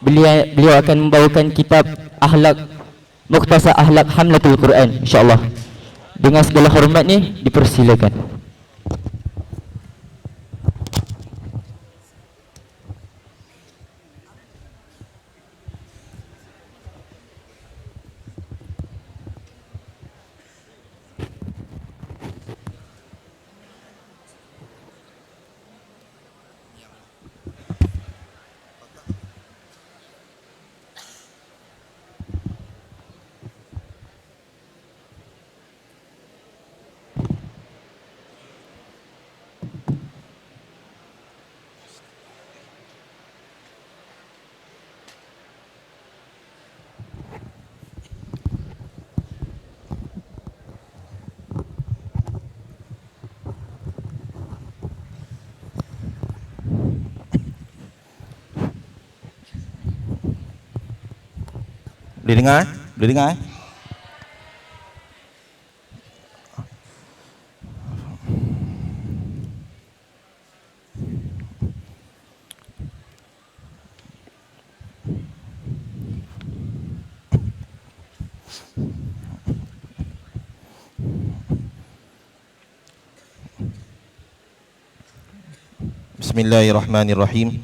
beliau akan membawakan kitab Akhlak Mukhtasar Akhlak Hamlatul Quran, insya-Allah. Dengan segala hormat ni, dipersilakan. Boleh dengar? Boleh dengar? Bismillahirrahmanirrahim.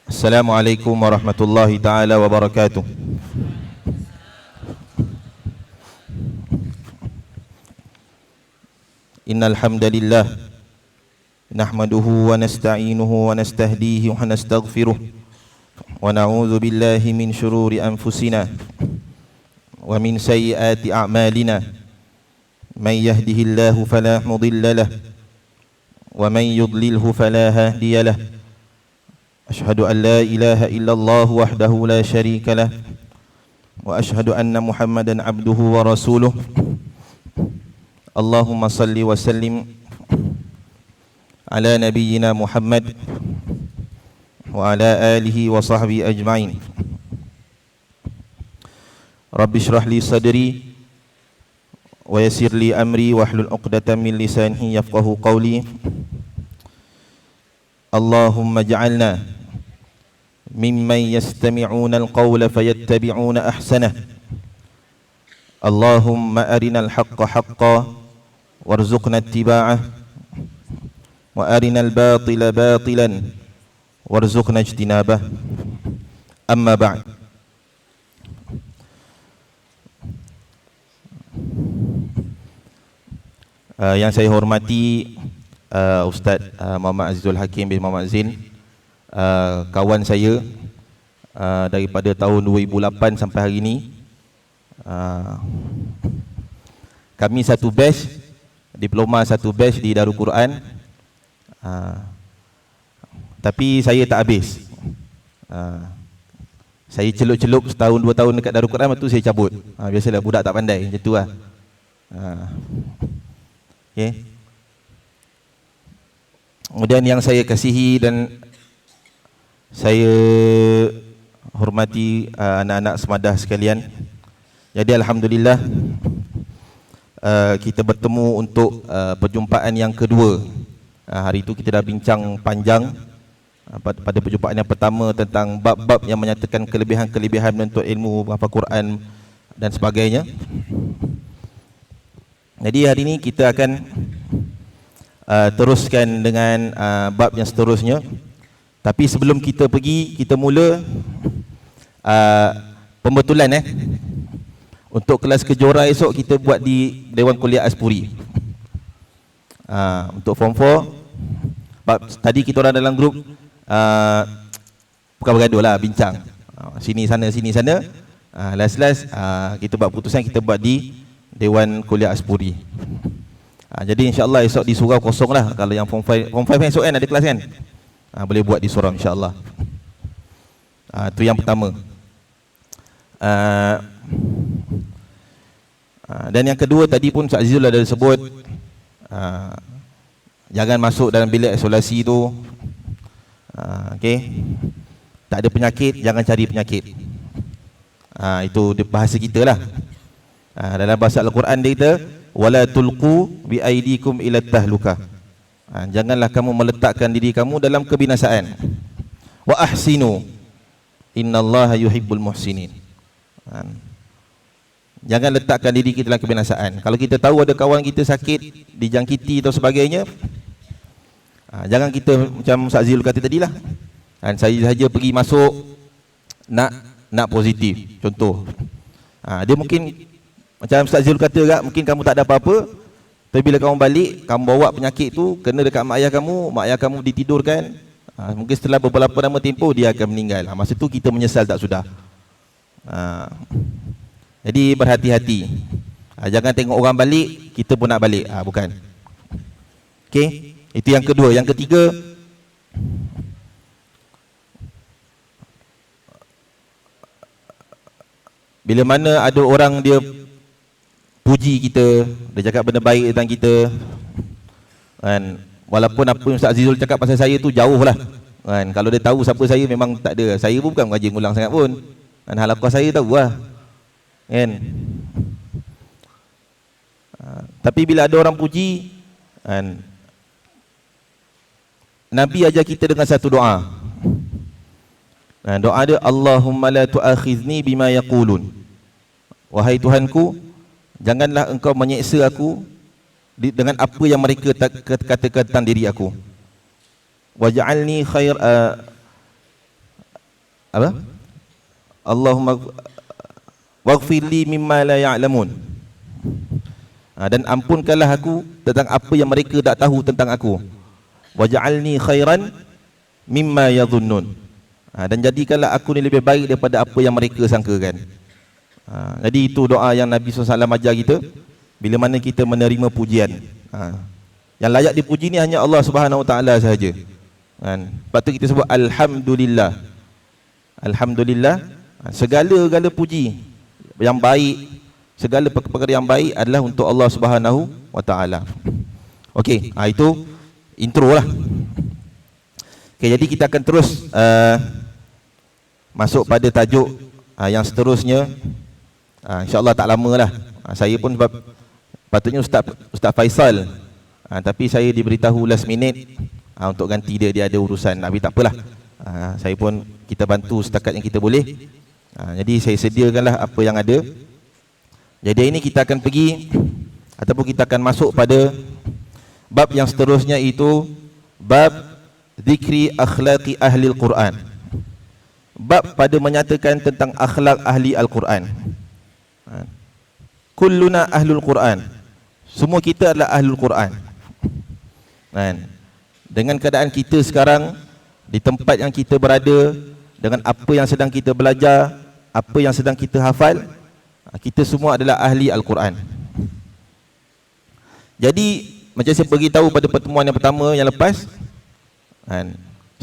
Assalamualaikum warahmatullahi taala wabarakatuh. Innal hamdalillah nahmaduhu wa nasta'inuhu wa nastahdihi wa nastaghfiruh wa na'udzu billahi min shururi anfusina wa min sayyiati a'malina. Man yahdihillahu fala mudilla lahu wa man yudlilhu fala hadiya lahu. Ashhadu an la ilaha illallah wahdahu la syarika lah wa ashhadu anna Muhammadan abduhu wa rasuluh. Allahumma salli wa sallim ala nabiyyina Muhammad wa ala alihi wa sahbihi ajma'in. Rabbi shrah li sadri wa yassir li amri wahlul 'uqdatam min lisani yafqahu qawli. Allahumma ij'alna mimman yastami'una al-qawla fayattabi'una ahsanah. Allahumma arinal haqqa haqqan warzuqna ittiba'ah wa arinal batila batilan warzuqna ijtinabah. Amma ba'd. Yang saya hormati Ustaz Muhammad Azizul Hakim bin Muhammad Zain, kawan saya daripada tahun 2008 sampai hari ini. Kami satu batch, diploma satu batch di Darul Quran, tapi saya tak habis. Saya celup-celup setahun dua tahun dekat Darul Quran, lepas tu saya cabut. Biasalah budak tak pandai, macam tu lah. Okay. Kemudian yang saya kasihi dan saya hormati anak-anak semadah sekalian. Jadi alhamdulillah kita bertemu untuk perjumpaan yang kedua. Hari itu kita dah bincang panjang pada perjumpaan yang pertama tentang bab-bab yang menyatakan kelebihan-kelebihan menuntut ilmu, menghafal Quran dan sebagainya. Jadi hari ini kita akan teruskan dengan bab yang seterusnya. Tapi sebelum kita pergi, kita mula pembetulan untuk kelas kejora esok kita buat di Dewan Kuliah Aspuri. Untuk form 4, tadi kita orang dalam grup bukan bergaduh lah, bincang sini sana. Last kita buat keputusan, kita buat di Dewan Kuliah Aspuri. Jadi insyaAllah esok di surau kosong lah. Kalau yang form 5 esok kan ada kelas kan, boleh buat di surau insyaAllah. Itu yang pertama. Dan yang kedua, tadi pun Ustaz Azizul ada sebut, jangan masuk dalam bilik isolasi tu. Okay, tak ada penyakit, jangan cari penyakit. Itu bahasa kita lah. Dalam bahasa Al-Quran dia kata, wala tulqu bi aidikum ila tahlukah. Janganlah kamu meletakkan diri kamu dalam kebinasaan. Wa ahsinu, innallaha yuhibbul muhsinin. Jangan letakkan diri kita dalam kebinasaan. Kalau kita tahu ada kawan kita sakit, dijangkiti atau sebagainya, jangan kita macam Ustaz Zil kata tadilah. Saya saja pergi masuk nak positif. Contoh. Dia mungkin macam Ustaz Zil kata juga, mungkin kamu tak ada apa-apa, tapi bila kamu balik, kamu bawa penyakit tu kena dekat mak ayah kamu ditidurkan. Mungkin setelah beberapa lama tempoh dia akan meninggal. Masa tu kita menyesal tak sudah. Jadi berhati-hati. Jangan tengok orang balik, kita pun nak balik. Bukan. Okey, itu yang kedua. Yang ketiga, bila mana ada orang dia puji kita, dia cakap benda baik tentang kita, kan, walaupun apa yang Ustaz Azizul cakap pasal saya tu jauh lah, kan, kalau dia tahu siapa saya memang tak ada. Saya pun bukan mengaji ngulang sangat pun, kan, halaqah saya tahu lah, kan. Tapi bila ada orang puji, kan, Nabi ajar kita dengan satu doa. Doa dia, Allahumma la tu'akhizni bima yaqulun. Wahai Tuhanku, janganlah engkau menyeksa aku dengan apa yang mereka katakan tentang diri aku. Waj'alni khair Allahumma waghfir li mimma la ya'lamun. Dan ampunkanlah aku tentang apa yang mereka tak tahu tentang aku. Waj'alni khairan mimma yadhunnun. Dan jadikanlah aku ni lebih baik daripada apa yang mereka sangkakan. Jadi itu doa yang Nabi SAW ajar kita bila mana kita menerima pujian. Yang layak dipuji ni hanya Allah Subhanahu Wa Taala sahaja. Lepas tu kita sebut Alhamdulillah. Alhamdulillah, segala-gala puji yang baik, segala perkara yang baik adalah untuk Allah Subhanahu Wa Taala. Okey, itu intro lah. Okay, jadi kita akan terus masuk pada tajuk yang seterusnya. InsyaAllah tak lama lah. Saya pun patutnya Ustaz Faisal, tapi saya diberitahu last minute untuk ganti dia ada urusan. Tapi tak apalah, saya pun kita bantu setakat yang kita boleh. Jadi saya sediakanlah apa yang ada. Jadi ini kita akan pergi ataupun kita akan masuk pada bab yang seterusnya, itu bab zikri akhlaqi ahli Al-Quran. Bab pada menyatakan tentang akhlak ahli Al-Quran. Kulluna ahlul Quran. Semua kita adalah ahlul Quran. Dengan keadaan kita sekarang, di tempat yang kita berada, dengan apa yang sedang kita belajar, apa yang sedang kita hafal, kita semua adalah ahli Al-Quran. Jadi macam saya beritahu pada pertemuan yang pertama yang lepas,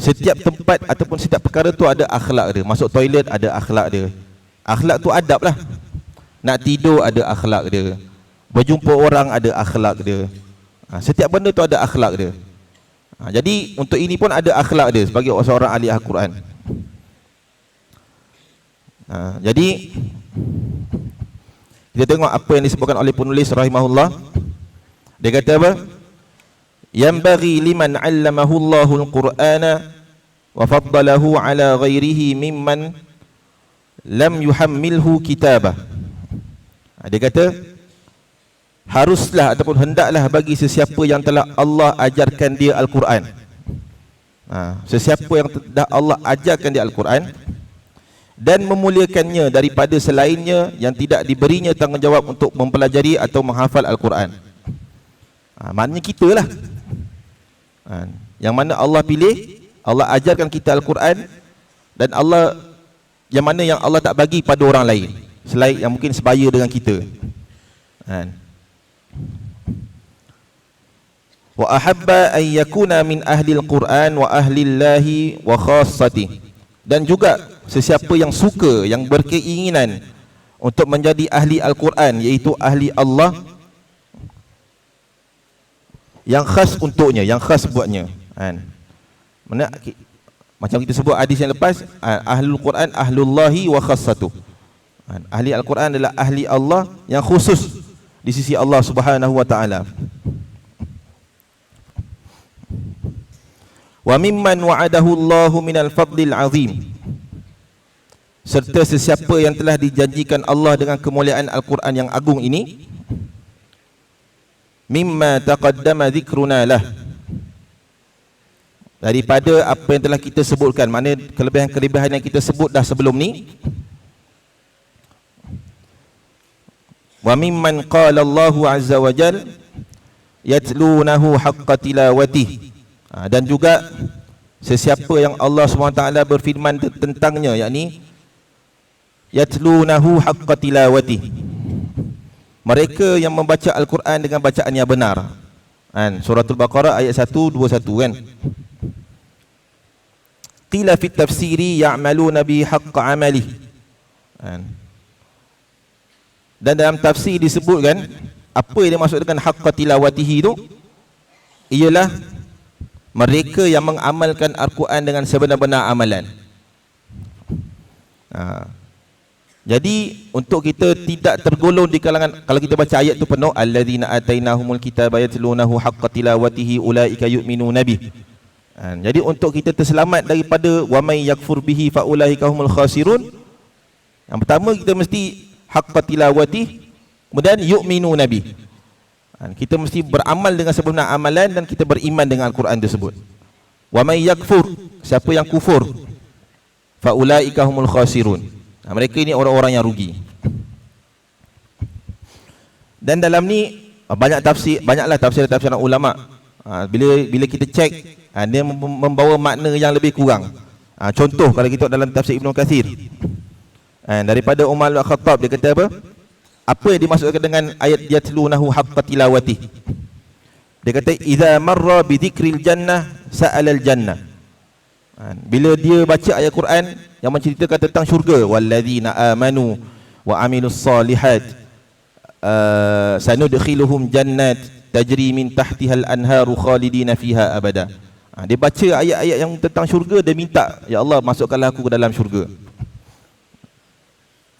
setiap tempat ataupun setiap perkara tu ada akhlak dia. Masuk toilet ada akhlak dia. Akhlak tu adab lah. Nak tidur ada akhlak dia. Berjumpa orang ada akhlak dia. Setiap benda tu ada akhlak dia. Jadi untuk ini pun ada akhlak dia sebagai seorang ahli Al-Quran. Jadi kita tengok apa yang disebutkan oleh penulis rahimahullah. Dia kata apa? Yanbaghi liman 'allamahu Allahul Qur'ana wa faddalahu 'ala ghairihi mimman lam yuhammilhu kitabah. Dia kata haruslah ataupun hendaklah bagi sesiapa yang telah Allah ajarkan dia Al-Quran. Sesiapa yang telah Allah ajarkan dia Al-Quran dan memuliakannya daripada selainnya yang tidak diberinya tanggungjawab untuk mempelajari atau menghafal Al-Quran. Maknanya kita lah, yang mana Allah pilih, Allah ajarkan kita Al-Quran, dan Allah yang mana yang Allah tak bagi pada orang lain selain yang mungkin sebaya dengan kita. Wa ahabba an yakuna min ahli al-Quran wa ahli Allahi wa khassati. Dan juga sesiapa yang suka, yang berkeinginan untuk menjadi ahli Al-Quran, iaitu ahli Allah, yang khas untuknya, yang khas buatnya. Mana macam kita sebut hadis yang lepas, ahlul Quran ahlullahi wa khassatu. Ahli Al-Quran adalah ahli Allah yang khusus di sisi Allah Subhanahu wa taala. Wa mimman wa'adahu Allahu minal fadlil azim. serta sesiapa yang telah dijanjikan Allah dengan kemuliaan Al-Quran yang agung ini, mimma taqaddama dzikruna lah, daripada apa yang telah kita sebutkan, maknanya kelebihan-kelebihan yang kita sebut dah sebelum ni. Wa mimman qala Allahu azza wa jal yatlunahu haqqa tilawatih, dan juga sesiapa yang Allah SWT berfirman tentangnya, yakni yatlunahu haqqa tilawatih, mereka yang membaca Al-Quran dengan bacaan yang benar. Suratul Baqarah ayat 121 kan. Qila fit tafsiri ya'maluna bi haqqa amalih, dan dalam tafsir disebutkan apa yang dimaksud dengan haqqa tilawatihi itu ialah mereka yang mengamalkan Al-Quran dengan sebenar-benar amalan. Jadi untuk kita tidak tergolong di kalangan, kalau kita baca ayat tu penuh, alladzina atainahumul kitaba yatlunahu haqqa tilawatihi ulaika yu'minuna bih. Jadi untuk kita terselamat daripada wa may yakfur bihi fa ulaika humul khasirun, yang pertama kita mesti haqqa tilawatih, kemudian yu'minuna bih. Kita mesti beramal dengan sebenar amalan dan kita beriman dengan Al-Quran tersebut. Wa may yakfur, siapa yang kufur, fa ulaika humul khasirun, mereka ini orang-orang yang rugi. Dan dalam ni banyaklah tafsir-tafsiran ulama. Bila kita cek, dia membawa makna yang lebih kurang. Contoh kalau kita dalam tafsir Ibnu Katsir, daripada Umar Al-Khattab, dia kata apa? Apa yang dimaksudkan dengan ayat yatlunahu haqqa tilawatih? Dia kata idza marra bi dzikril jannah sa'alal jannah. Bila dia baca ayat Quran yang menceritakan tentang syurga, walladzina amanu wa amilus solihat sanudkhiluhum jannat tajri min tahtihal anharu khalidina fiha abada. Dia baca ayat-ayat yang tentang syurga, dia minta, ya Allah masukkanlah aku ke dalam syurga.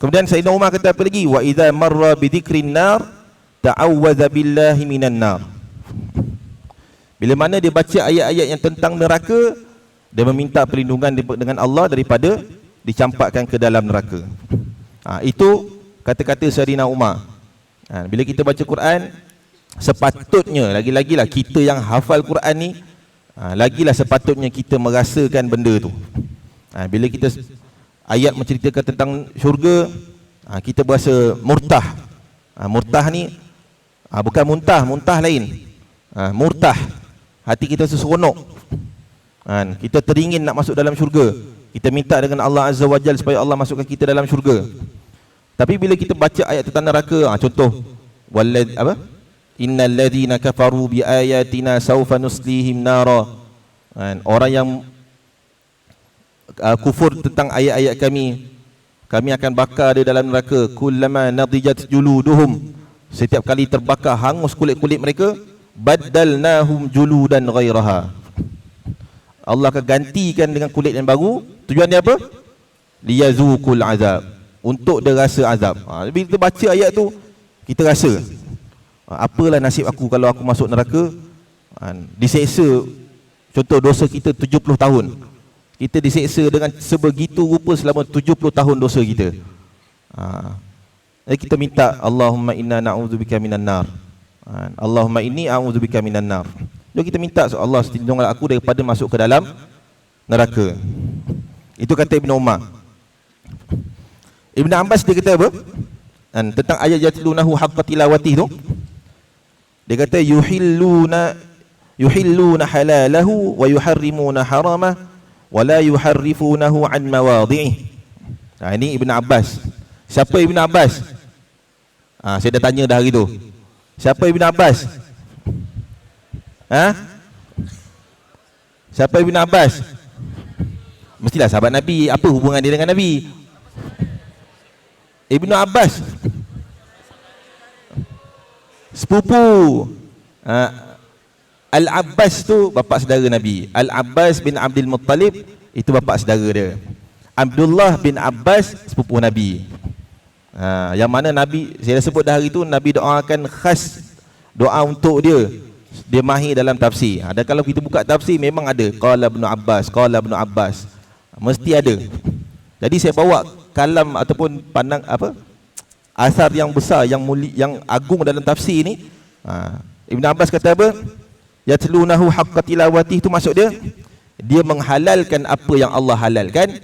Kemudian Sayyidina Umar kata apa lagi? Wa idza marra bi dzikrin nar ta'awwadza billahi minan nar. Bila mana dia baca ayat-ayat yang tentang neraka, dia meminta perlindungan dengan Allah daripada dicampakkan ke dalam neraka. Itu kata-kata Sayyidina Umar. Bila kita baca Quran, sepatutnya lagi-lagilah kita yang hafal Quran ni, lagilah sepatutnya kita merasakan benda tu. Bila kita ayat menceritakan tentang syurga, kita berasa murtah. Murtah ni bukan muntah lain. Murtah, hati kita seseronok. Kita teringin nak masuk dalam syurga. Kita minta dengan Allah Azza wa Jalla supaya Allah masukkan kita dalam syurga. Tapi bila kita baca ayat tentang neraka, contoh innal ladzina kafaru bi ayatina sawfa nuslihim nara. Orang yang kufur tentang ayat-ayat kami akan bakar dia dalam neraka. Kullama nadijat juluduhum, setiap kali terbakar hangus kulit-kulit mereka, baddalnahum juludan ghairaha, Allah akan gantikan dengan kulit yang baru. Tujuan dia apa? Liyazuqul azab, untuk dia rasa azab. Bila kita baca ayat tu, kita rasa apalah nasib aku kalau aku masuk neraka, diseksa. Contoh dosa kita 70 tahun, kita diseksa dengan sebegitu rupa selama 70 tahun dosa kita. Jadi kita minta, Allahumma inna na'udzubika minan nar, Allahumma inni a'udzubika minan nar. Jadi kita minta, Allah lindungilah aku daripada masuk ke dalam neraka. Itu kata Ibn Umar. Ibn Abbas dia kata apa? Tentang ayat yatlunahu haqqa tilawatih tu, dia kata yuhilluna halalahu wa yuharrimuna haramah wa la yuharrifunahu an mawadhi'ih. Ini Ibn Abbas. Siapa Ibn Abbas? Saya dah tanya dah hari tu. Siapa Ibn Abbas? Siapa Ibn Abbas? Mestilah sahabat Nabi. Apa hubungan dia dengan Nabi? Ibn Abbas sepupu. Al-Abbas tu bapa saudara Nabi. Al-Abbas bin Abdul Muttalib itu bapa saudara dia. Abdullah bin Abbas sepupu Nabi. Yang mana Nabi, saya dah sebut dah hari tu, Nabi doakan khas doa untuk dia. Dia mahir dalam tafsir. Dan kalau kita buka tafsir memang ada qala Ibn Abbas, qala Ibn Abbas, mesti ada. Jadi saya bawa kalam ataupun pandang apa asar yang besar, yang yang agung dalam tafsir ni. Ibn Abbas kata apa? Yatlunahu haqqa tilawati, itu maksud dia menghalalkan apa yang Allah halalkan,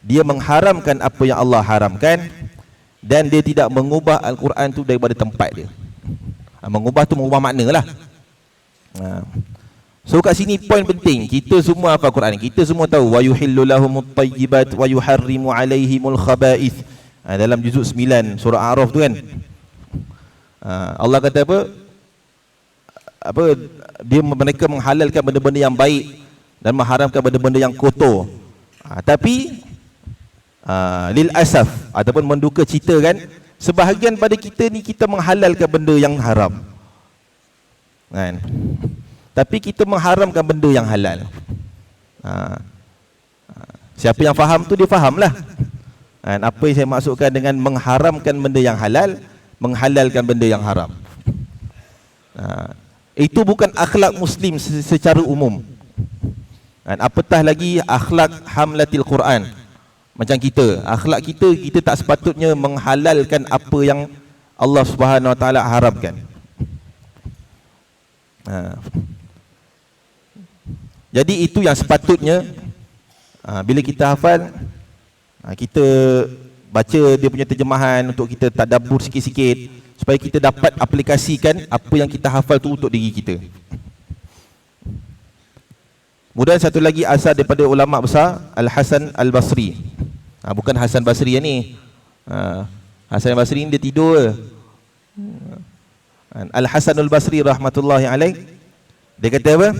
dia mengharamkan apa yang Allah haramkan, dan dia tidak mengubah Al-Quran tu daripada tempat dia. Mengubah tu mengubah makna lah. So kat sini poin penting, kita semua hafal Quran, kita semua tahu wa yuhillu lahumut tayyibat wa yuharrimu alaihimul khaba'ith. Dalam juzuk 9 surah A'raf tu kan, Allah kata apa dia, mereka menghalalkan benda-benda yang baik dan mengharamkan benda-benda yang kotor. Tapi lil asaf ataupun menduka cita kan, sebahagian pada kita ni kita menghalalkan benda yang haram kan, tapi kita mengharamkan benda yang halal. Siapa yang faham tu dia fahamlah kan, apa yang saya maksudkan dengan mengharamkan benda yang halal, menghalalkan benda yang haram. Itu bukan akhlak Muslim secara umum kan, apatah lagi akhlak hamlatil Quran. Macam kita, akhlak kita tak sepatutnya menghalalkan apa yang Allah Subhanahu Wa Taala haramkan. Jadi itu yang sepatutnya bila kita hafal, kita baca dia punya terjemahan untuk kita tadabbur sikit-sikit, supaya kita dapat aplikasikan apa yang kita hafal tu untuk diri kita. Kemudian satu lagi asal daripada ulama besar, Al-Hasan Al-Basri. Bukan Hasan Basri yang ni. Hasan Al-Basri ni dia tidur. Al-Hasan Al-Basri rahmatullahi alaih, dia kata apa?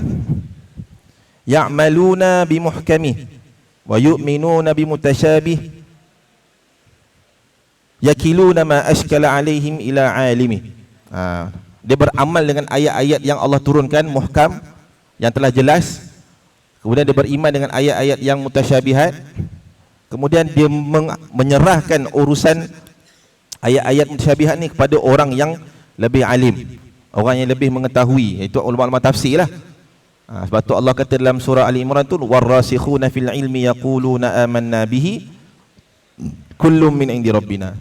Ya'maluna bimuhkamih wa yu'minuna bimutasyabih, yakiluna ma ashkala alaihim ila alimi. Dia beramal dengan ayat-ayat yang Allah turunkan muhkam, yang telah jelas. Kemudian dia beriman dengan ayat-ayat yang mutasyabihat. Kemudian dia menyerahkan urusan ayat-ayat mutasyabihat ni kepada orang yang lebih alim, orang yang lebih mengetahui, iaitu ulama-ulama tafsir lah. Sebab tu Allah kata dalam surah Ali Imran tu, warasikhuna fil ilmi yaquluna amanna bihi kullum min indi rabbina.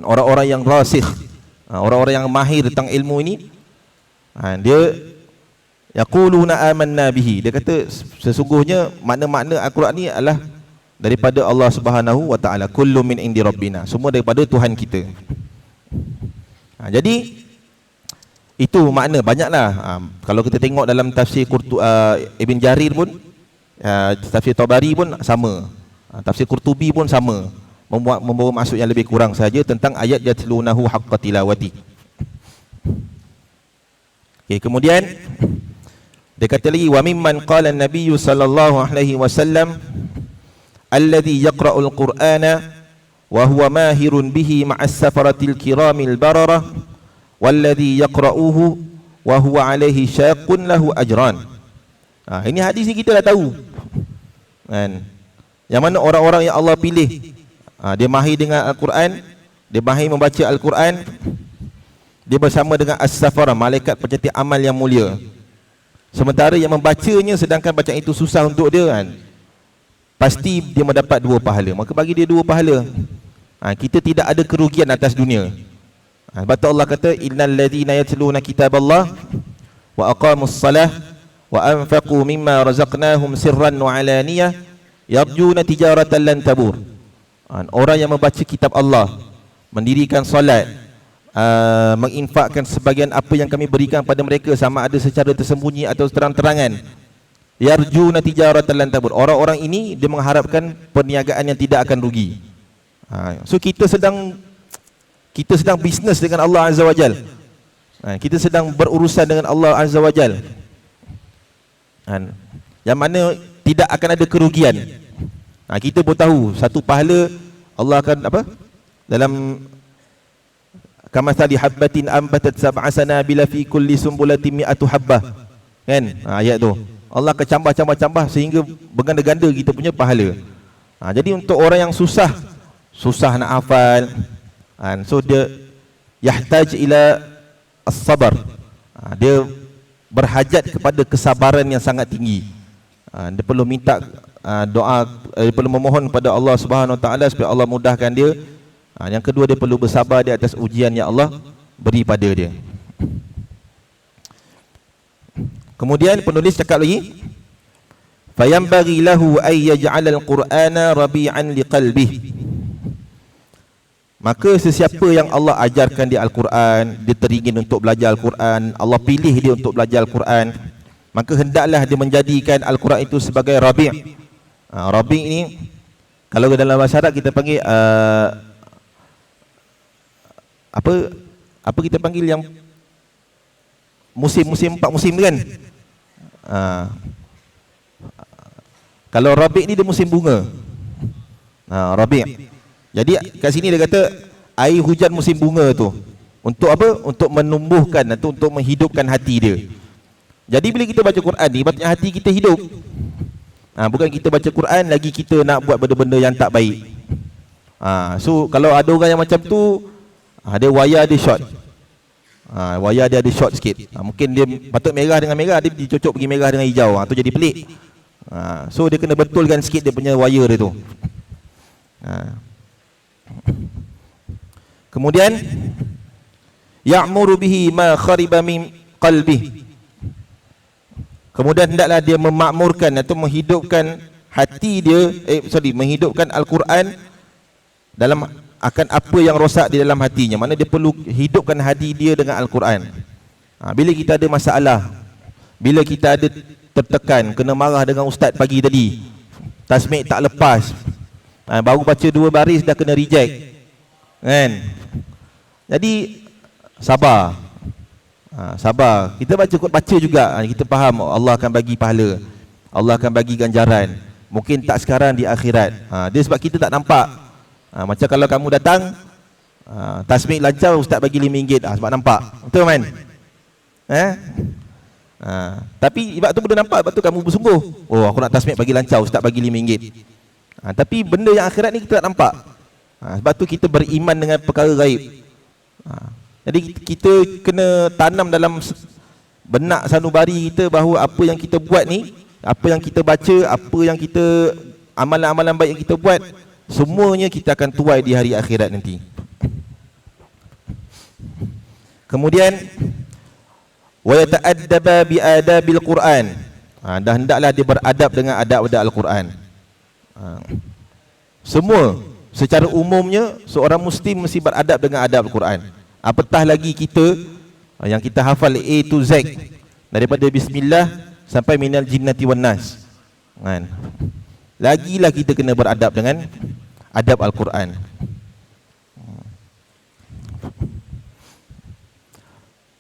Orang-orang yang rasikh, orang-orang yang mahir tentang ilmu ini, dia yaquluna amanna bihi, dia kata sesungguhnya makna-makna Al-Quran ni adalah daripada Allah Subhanahu Wa Taala, kullum min indi rabbina, semua daripada Tuhan kita. Jadi itu makna banyaklah. Kalau kita tengok dalam tafsir Ibn Jarir pun, tafsir Tabari pun sama, tafsir Qurtubi pun sama, membawa maksud yang lebih kurang saja tentang ayat yatlunahu haqqa tilawati. Kemudian dia kata lagi, wa mimman qala an-nabiy sallallahu alaihi wasallam alladhi yaqra'ul qur'ana wa huwa mahirun bihi ma'as safaratil kiramil bararah walladhi yaqra'uhu wa huwa alaihi syaqqun lahu ajran. Ini hadis ni kita dah tahu kan, yang mana orang-orang yang Allah pilih, dia mahir dengan Al-Quran, dia mahir membaca Al-Quran, dia bersama dengan as-safara, malaikat pencatat amal yang mulia. Sementara yang membacanya, sedangkan bacaan itu susah untuk dia kan, pasti dia mendapat 2 pahala. Maka bagi dia 2 pahala. Kita tidak ada kerugian atas dunia. Sebab tu Allah kata, innal ladzina yatluna kitaballah wa aqamus salah wa anfaqu mimma razaqnahum sirran wa alaniyah yarjuna tijaratan lan tabur. Orang yang membaca kitab Allah, mendirikan solat, menginfakkan sebagian apa yang kami berikan pada mereka, sama ada secara tersembunyi atau terang-terangan, yarjuna tijaratan lan tabur. Orang-orang ini dia mengharapkan perniagaan yang tidak akan rugi. So kita sedang bisnes dengan Allah Azza wa Jal. Kita sedang berurusan dengan Allah Azza wa Jal, yang mana tidak akan ada kerugian. Kita pun tahu satu pahala Allah akan apa? Dalam kamathali habbatin ambatat sab'a sanabila fi kulli sumbulatin mi'atu habbah. Kan? Ayat tu. Allah akan cambah sehingga berganda-ganda kita punya pahala. Jadi untuk orang yang susah nak hafal, so dia yahtaj ila as-sabar, dia berhajat kepada kesabaran yang sangat tinggi. Dia perlu minta doa, dia perlu memohon pada Allah Subhanahu Wa Taala supaya Allah mudahkan dia. Yang kedua, dia perlu bersabar di atas ujian yang Allah beri pada dia. Kemudian penulis cakap lagi, fayambaghi lahu ay yaj'al al-Qur'ana rabi'an liqalbihi. Maka sesiapa yang Allah ajarkan dia Al-Quran, dia teringin untuk belajar Al-Quran, Allah pilih dia untuk belajar Al-Quran, maka hendaklah dia menjadikan Al-Quran itu sebagai rabi'. Rabi' ini kalau dalam bahasa Arab kita panggil apa kita panggil yang musim-musim, 4 musim kan? Kalau rabi' ni dia musim bunga. Rabi'. Jadi kat sini dia kata air hujan musim bunga tu untuk apa? Untuk menumbuhkan atau untuk menghidupkan hati dia. Jadi bila kita baca Quran ni, patutnya hati kita hidup. Bukan kita baca Quran lagi kita nak buat benda-benda yang tak baik. So kalau ada orang yang macam tu, dia wayar dia short. Wayar dia ada short sikit. Mungkin dia patut merah dengan merah, dia dicocok pergi merah dengan hijau. Tu jadi pelik. So dia kena betulkan sikit dia punya wire dia tu. Kemudian ya'muru bihi ma khariba min qalbi. Kemudian hendaklah dia memakmurkan atau menghidupkan hati dia, menghidupkan Al-Quran dalam akan apa yang rosak di dalam hatinya. Mana dia perlu hidupkan hati dia dengan Al-Quran. Bila kita ada masalah, bila kita ada tertekan, kena marah dengan ustaz pagi tadi, tasmik tak lepas, baru baca 2 baris dah kena reject kan. Jadi sabar. Sabar. Kita baca juga, kita faham Allah akan bagi pahala, Allah akan bagi ganjaran. Mungkin tak sekarang, di akhirat. Dia sebab kita tak nampak. Macam kalau kamu datang, tasmik lancar, ustaz bagi RM5, sebab nampak. Betul kan? Tapi sebab tu benda nampak, sebab tu kamu bersungguh. Oh, aku nak tasmik bagi lancar, ustaz bagi RM5. Tapi benda yang akhirat ni kita tak nampak. Sebab tu kita beriman dengan perkara gaib. Jadi kita kena tanam dalam benak sanubari kita bahawa apa yang kita buat ni, apa yang kita baca, apa yang kita amalan-amalan baik yang kita buat, semuanya kita akan tuai di hari akhirat nanti. Kemudian wa yata'addaba bi adabil Quran. Dan hendaklah dia beradab dengan adab-adab Al-Quran. Semua secara umumnya seorang muslim mesti beradab dengan adab Al-Quran. Apatah lagi kita yang kita hafal A to Z, daripada bismillah sampai minal jinnati wan nas. Lagilah kita kena beradab dengan adab Al-Quran.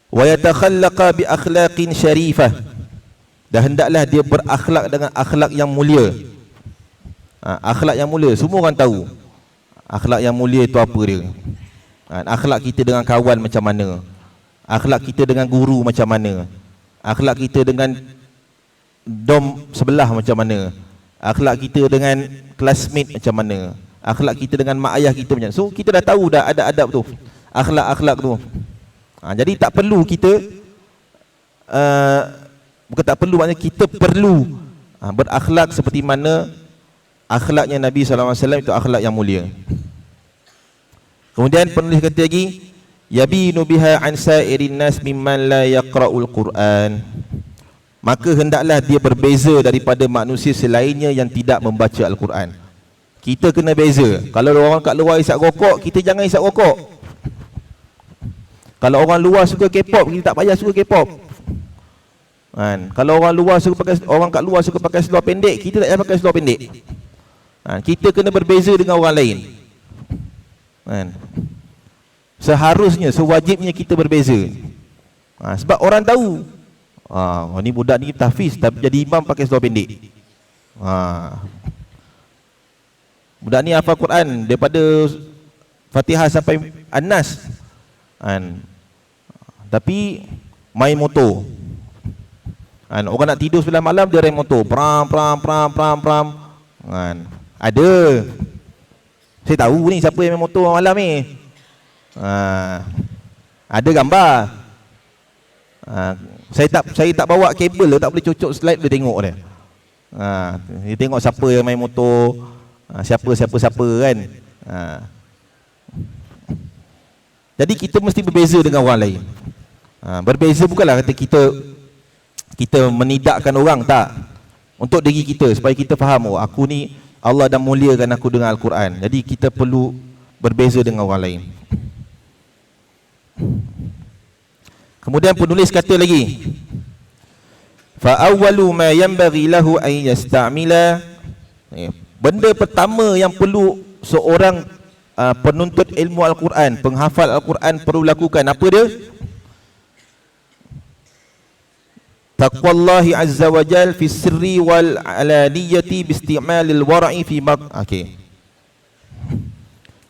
Wa yatakhallaqa bi akhlaqin syarifah. Dan hendaklah dia berakhlak dengan akhlak yang mulia. Akhlak yang mulia, semua orang tahu akhlak yang mulia itu apa dia. Akhlak kita dengan kawan macam mana, akhlak kita dengan guru macam mana, akhlak kita dengan dom sebelah macam mana, akhlak kita dengan classmate macam mana, akhlak kita dengan mak ayah kita macam mana. So kita dah tahu dah ada adab tu, akhlak-akhlak tu. Jadi tak perlu kita bukan tak perlu, maknanya kita perlu berakhlak seperti mana akhlaknya Nabi SAW itu akhlak yang mulia. Kemudian penulis kata lagi, yabinu biha an sa'irin nas mimman la yaqra'ul Quran. Maka hendaklah dia berbeza daripada manusia selainnya yang tidak membaca Al-Quran. Kita kena beza. Kalau orang kat luar isap rokok, kita jangan isap rokok. Kalau orang luar suka K-pop, kita tak payah suka K-pop. Kalau orang kat luar suka pakai seluar pendek, kita tak payah pakai seluar pendek. Kita kena berbeza dengan orang lain. Seharusnya, sewajibnya kita berbeza. Sebab orang tahu, ni budak ni tahfiz tapi jadi imam pakai seluar pendek. Budak ni hafal Quran daripada Fatihah sampai An-Nas, tapi main motor. Orang nak tidur sebelah malam, dia rem motor, pram. Ada. Saya tahu ni siapa yang main motor malam ni. Ada gambar. Saya tak bawa kabel, tak boleh cocok slide, boleh tengok dia. Dia tengok siapa yang main motor, siapa kan. Jadi kita mesti berbeza dengan orang lain. Berbeza bukanlah kata kita menidakkan orang, tak. Untuk diri kita, supaya kita faham, oh aku ni Allah dah muliakan aku dengan Al-Quran. Jadi kita perlu berbeza dengan orang lain. Kemudian penulis kata lagi, fa awwalu ma yanbaghi lahu an yasta'mila, benda pertama yang perlu seorang penuntut ilmu Al-Quran, penghafal Al-Quran perlu lakukan, apa dia? Taqwallahi azza wa jal fi sirri wal alaniyati bi isti'malil wara'i fi okey.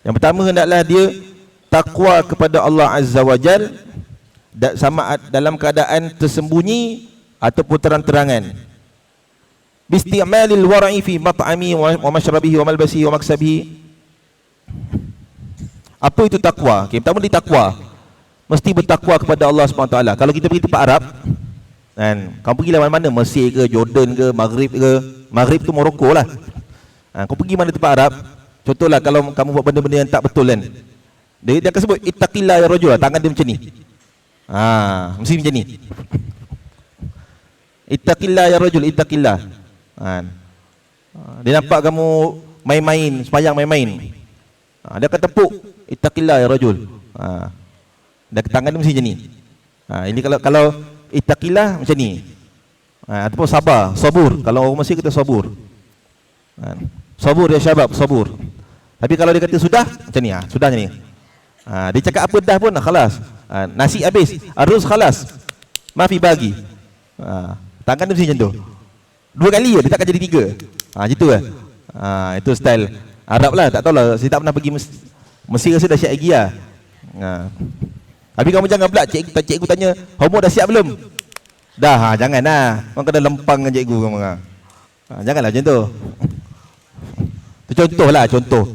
Yang pertama hendaklah dia takwa kepada Allah azza wa jal, sama dalam keadaan tersembunyi ataupun terang-terangan. Bi isti'malil wara'i fi mat'ami wa mashrabihi wa malbasihi wa maksabihi. Apa itu takwa? Okey, pertama dia takwa. Mesti bertakwa kepada Allah SWT. Kalau kita pergi tempat Arab, kan, kau pergilah mana-mana, Mesir ke, Jordan ke, Maghrib ke. Maghrib tu Morocco lah. Kau pergi mana tempat Arab, contohlah kalau kamu buat benda-benda yang tak betul kan, dia akan sebut ittaqillah ya rajul, tangan dia macam ni. Mesti macam ni. Ittaqillah ya rajul, ittaqillah. Dia nampak kamu main-main, sembahyang main-main, dia akan tepuk ittaqillah ya rajul. Dan tangan dia mesti macam ni. Ini kalau ittaqillah macam ni. Ataupun sabar, sabur. Kalau orang Mesir kata sabur. Sabur ya syabab, sabur. Tapi kalau dia kata sudah, macam ni, sudah macam ni. Dia cakap apa dah pun, khalas. Nasi habis, arus khalas, maafi bagi. Tangan dia mesti macam tu. 2 kali je, dia takkan jadi 3. Gitu lah. Itu style Arab lah, tak tahulah. Saya tak pernah pergi Mesir, rasa dah siap lagi lah. Tapi kamu jangan pula cikgu tanya, homework dah siap belum? Dah, janganlah. Kau kena lempang dengan cikgu kamu. Janganlah macam tu. Itu contoh lah, contoh.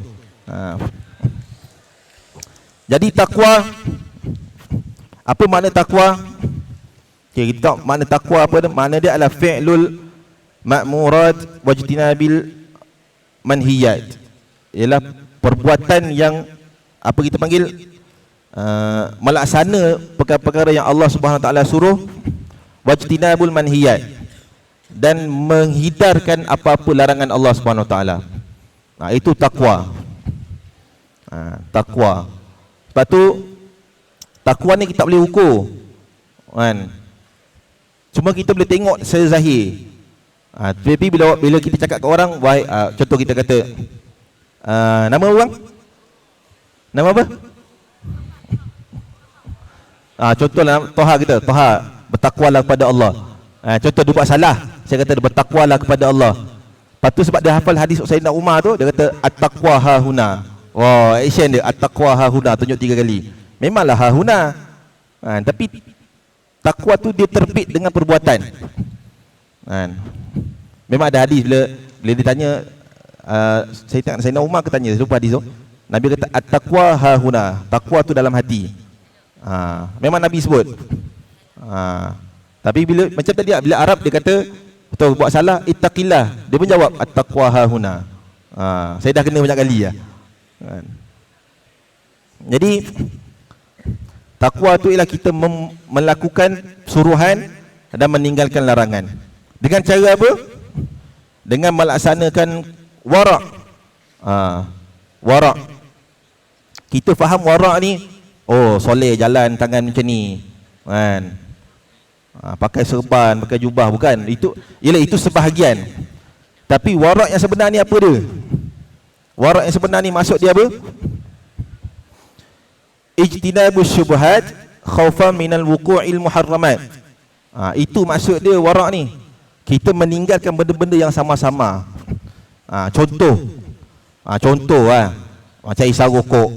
Jadi takwa, apa makna takwa? Okay, kita tahu makna takwa apa? Makna dia adalah fi'lul ma'murat wajtinabil manhiyat. Ialah perbuatan yang apa kita panggil, melaksana perkara-perkara yang Allah Subhanahu Wa Taala suruh, wajtinabul manhiyat, dan menghindarkan apa-apa larangan Allah Subhanahu Wa Taala. Itu takwa. Takwa. Sebab tu takwa ni kita tak boleh ukur, kan? Cuma kita boleh tengok secara zahir. Tapi bila kita cakap ke orang, contoh kita kata, nama orang? Nama apa? Contohlah Toha kita, Toha, bertakwalah kepada Allah. Contoh dia buat salah, saya kata dia bertakwalah kepada Allah. Lepas tu sebab dia hafal hadis Sayyidina Umar tu, dia kata at-taqwa hahuna. Action dia, at-taqwa hahuna, tunjuk 3 kali. Memanglah hahuna. Tapi takwa tu dia terbit dengan perbuatan. Memang ada hadis bila ditanya, Sayyidina Umar ketanya, lupa hadis tu. Nabi kata at-taqwa hahuna, takwa tu dalam hati. Memang Nabi sebut. Tapi bila macam tadi, bila Arab dia kata betul buat salah, ittaqillah, dia pun jawab at-taqwa hahuna. Saya dah kena banyak kali lah. Jadi takwa tu ialah kita melakukan suruhan dan meninggalkan larangan. Dengan cara apa? Dengan melaksanakan wara'. Wara'. Kita faham wara' ni, soleh jalan tangan macam ni, kan? Pakai serban, pakai jubah, bukan. Itu sebahagian. Tapi wara' yang sebenar ni apa dia? Wara' yang sebenar ni maksud dia apa? Ijtinabus syubhat khaufan minal wuqu'il muharramat. Itu maksud dia wara' ni. Kita meninggalkan benda-benda yang sama-sama. Contoh macam isap rokok,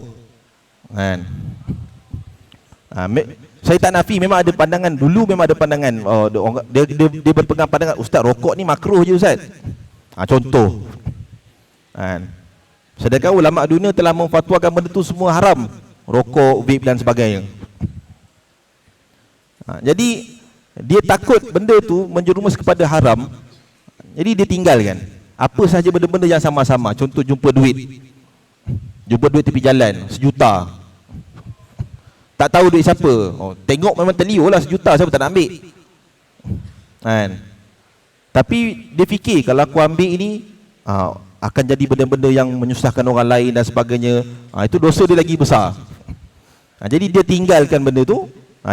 kan? Saya tak nafi, memang ada pandangan dulu, memang ada pandangan dia berpegang pandangan, ustaz rokok ni makruh je ustaz. Contoh, kan? Sedangkan ulama dunia telah memfatwakan benda tu semua haram, rokok, vape dan sebagainya. Jadi dia takut benda tu menjerumus kepada haram. Jadi dia tinggalkan apa sahaja benda-benda yang sama-sama. Contoh jumpa duit tepi jalan 1 juta, tak tahu duit siapa. Tengok memang terliur lah 1 juta, siapa tak nak ambil kan? Tapi dia fikir kalau aku ambil ini akan jadi benda-benda yang menyusahkan orang lain dan sebagainya. Itu dosa dia lagi besar. Jadi dia tinggalkan benda tu.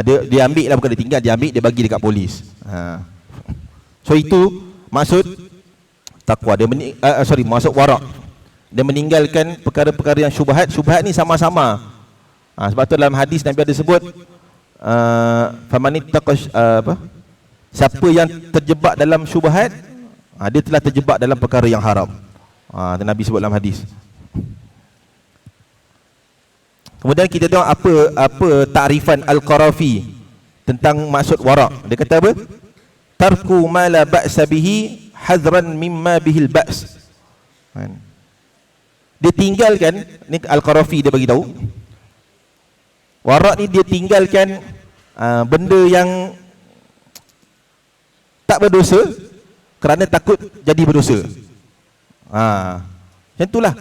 Dia ambil lah, bukan dia tinggal, dia ambil, dia bagi dekat polis. So itu maksud takwa. Dia maksud warak. Dia meninggalkan perkara-perkara yang syubhat. Syubhat ni sama-sama. Sebab tu dalam hadis Nabi ada sebut siapa yang terjebak dalam syubhat, dia telah terjebak dalam perkara yang haram. Nabi sebut dalam hadis. Kemudian kita tengok apa ta'rifan Al-Qarafi tentang maksud warak. Dia kata apa? Tarku ma la ba'sa bihi hadran mimma bihil ba's. Dia tinggalkan, ni Al-Qarafi dia bagi tahu. Warak ni dia tinggalkan benda yang tak berdosa kerana takut jadi berdosa. Macam itulah.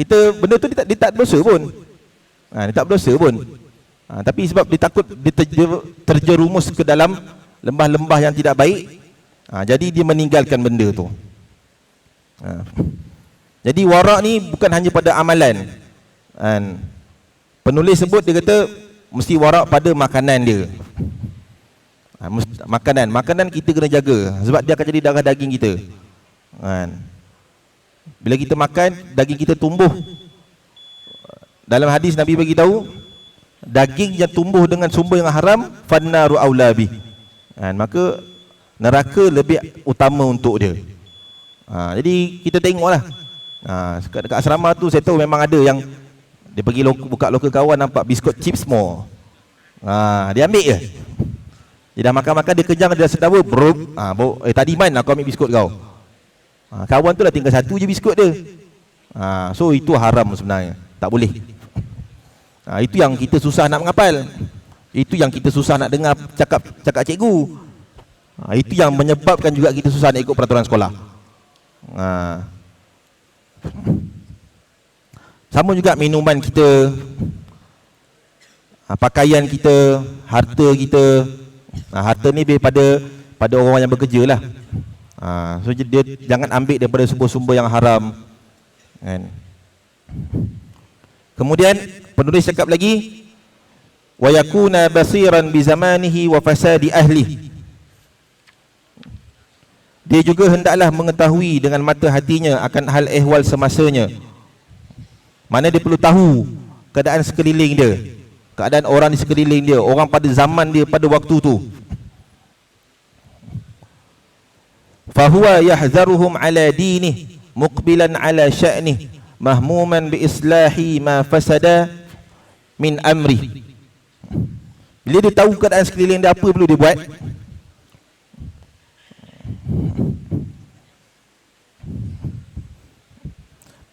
Kita benda tu dia tak berdosa pun. Dia tak berdosa pun. Tapi sebab dia takut dia terjerumus ke dalam lembah-lembah yang tidak baik, jadi dia meninggalkan benda tu. Jadi warak ni bukan hanya pada amalan. Penulis sebut, dia kata mesti warak pada makanan dia. Makanan kita kena jaga sebab dia akan jadi darah daging kita. Bila kita makan, daging kita tumbuh. Dalam hadis Nabi bagi tahu, daging yang tumbuh dengan sumber yang haram, fannaru aulabi. Maka neraka lebih utama untuk dia. Jadi kita tengoklah. Dekat asrama tu saya tahu memang ada yang dia pergi buka local kawan, nampak biskut chips semua. Dia ambil je. Dia dah makan-makan, dia kejang, dia dah sedawa, tadi man aku ambil biskut kau. Kawan tu dah tinggal 1 je biskut dia. So itu haram sebenarnya, tak boleh. Itu yang kita susah nak menghafal. Itu yang kita susah nak dengar cakap cikgu. Itu yang menyebabkan juga kita susah nak ikut peraturan sekolah. Sama juga minuman kita, pakaian kita, harta kita. Harta ni pada orang yang bekerja lah. So dia jangan ambil daripada sumber-sumber yang haram kan. Kemudian penulis cakap lagi, wa yakuna basiran bi zamanihi wa fasadi ahli. Dia juga hendaklah mengetahui dengan mata hatinya akan hal ehwal semasanya. Mana dia perlu tahu keadaan sekeliling dia, keadaan orang di sekeliling dia, orang pada zaman dia pada waktu tu. Fahuwa yahzaruhum ala dinih muqbilan ala sya'nih mahmuman bi islahi ma fasada min amri. Bila dia tahu keadaan sekeliling dia, apa perlu dia buat?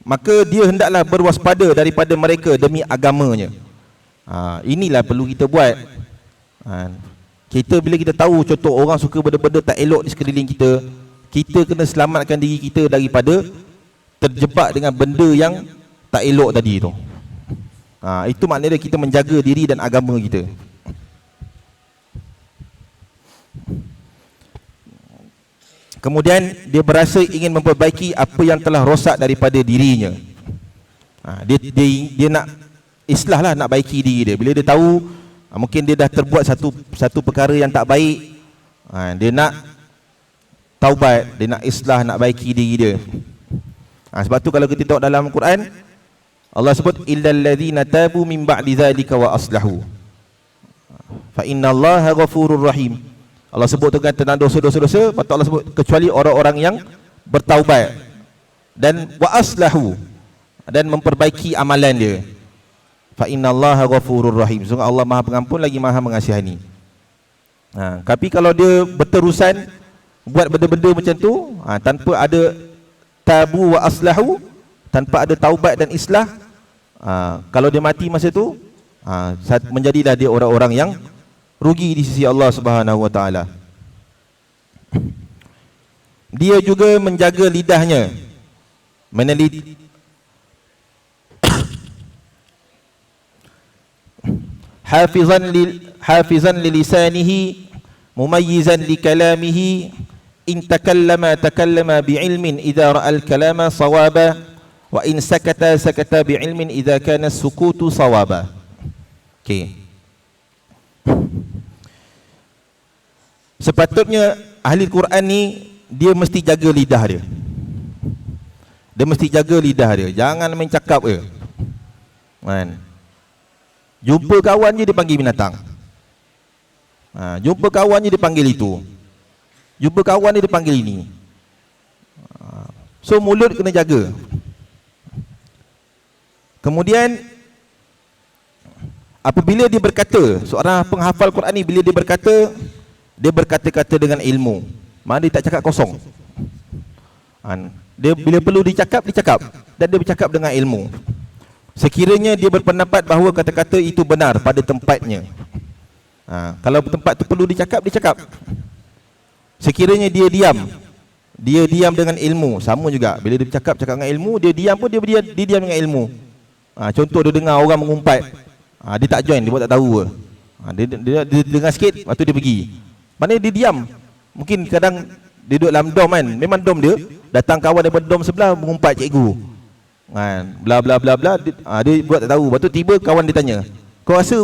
Maka dia hendaklah berwaspada daripada mereka demi agamanya. Inilah perlu kita buat. Kita bila kita tahu contoh orang suka benda-benda tak elok di sekeliling kita, kita kena selamatkan diri kita daripada terjebak dengan benda yang tak elok tadi tu. Itu maknanya kita menjaga diri dan agama kita. Kemudian dia berasa ingin memperbaiki apa yang telah rosak daripada dirinya. Dia nak islah lah, nak baiki diri dia. Bila dia tahu mungkin dia dah terbuat satu perkara yang tak baik, dia nak taubat, dia nak islah, nak baiki diri dia. Sebab tu kalau kita tengok dalam Quran, Allah sebut illal ladzina tabu min ba'di dzalika wa aslahu fa innallaha ghafurur rahim. Allah sebut tu kan tentang dosa-dosa, patut Allah sebut kecuali orang-orang yang bertaubat dan wa aslahu, dan memperbaiki amalan dia. Fa innallaha ghafurur rahim. Sungguh Allah Maha Pengampun lagi Maha Mengasihani. Tapi kalau dia berterusan buat benda-benda macam tu, tanpa ada tabu wa aslahu, tanpa ada taubat dan islah, kalau dia mati masa tu, menjadilah dia orang-orang yang rugi di sisi Allah Subhanahu wa taala. Dia juga menjaga lidahnya, hafizan li lisanihi mumayyizan li kalamihi in takallama bi ilmin idza ra'al kalama sawaba wa in sakata bi ilmin idza kana sukutu sawaba. Okey. Sepatutnya ahli Quran ni dia mesti jaga lidah dia. Dia mesti jaga lidah dia. Jangan main cakap je. Kan? Jumpa kawan je dia panggil binatang. Jumpa kawan je dia panggil itu. Jumpa kawan dia panggil ini. So mulut kena jaga. Kemudian apabila dia berkata, seorang penghafal Quran ni bila dia berkata-kata dengan ilmu. Mana dia tak cakap kosong. Dia bila perlu dicakap, dan dia bercakap dengan ilmu. Sekiranya dia berpendapat bahawa kata-kata itu benar pada tempatnya. Kalau tempat tu perlu dicakap. Sekiranya dia diam dengan ilmu, sama juga. Bila dia cakap dengan ilmu, dia diam pun dia diam dengan ilmu. Contoh dia dengar orang mengumpat, dia tak join, dia buat tak tahu. Dia dengar sikit, lepas tu dia pergi. Maknanya dia diam. Mungkin kadang dia duduk dalam dom kan, memang dom dia, datang kawan daripada dom sebelah mengumpat cikgu kan, bla bla bla bla, dia buat tak tahu. Lepas tu tiba kawan dia tanya, kau rasa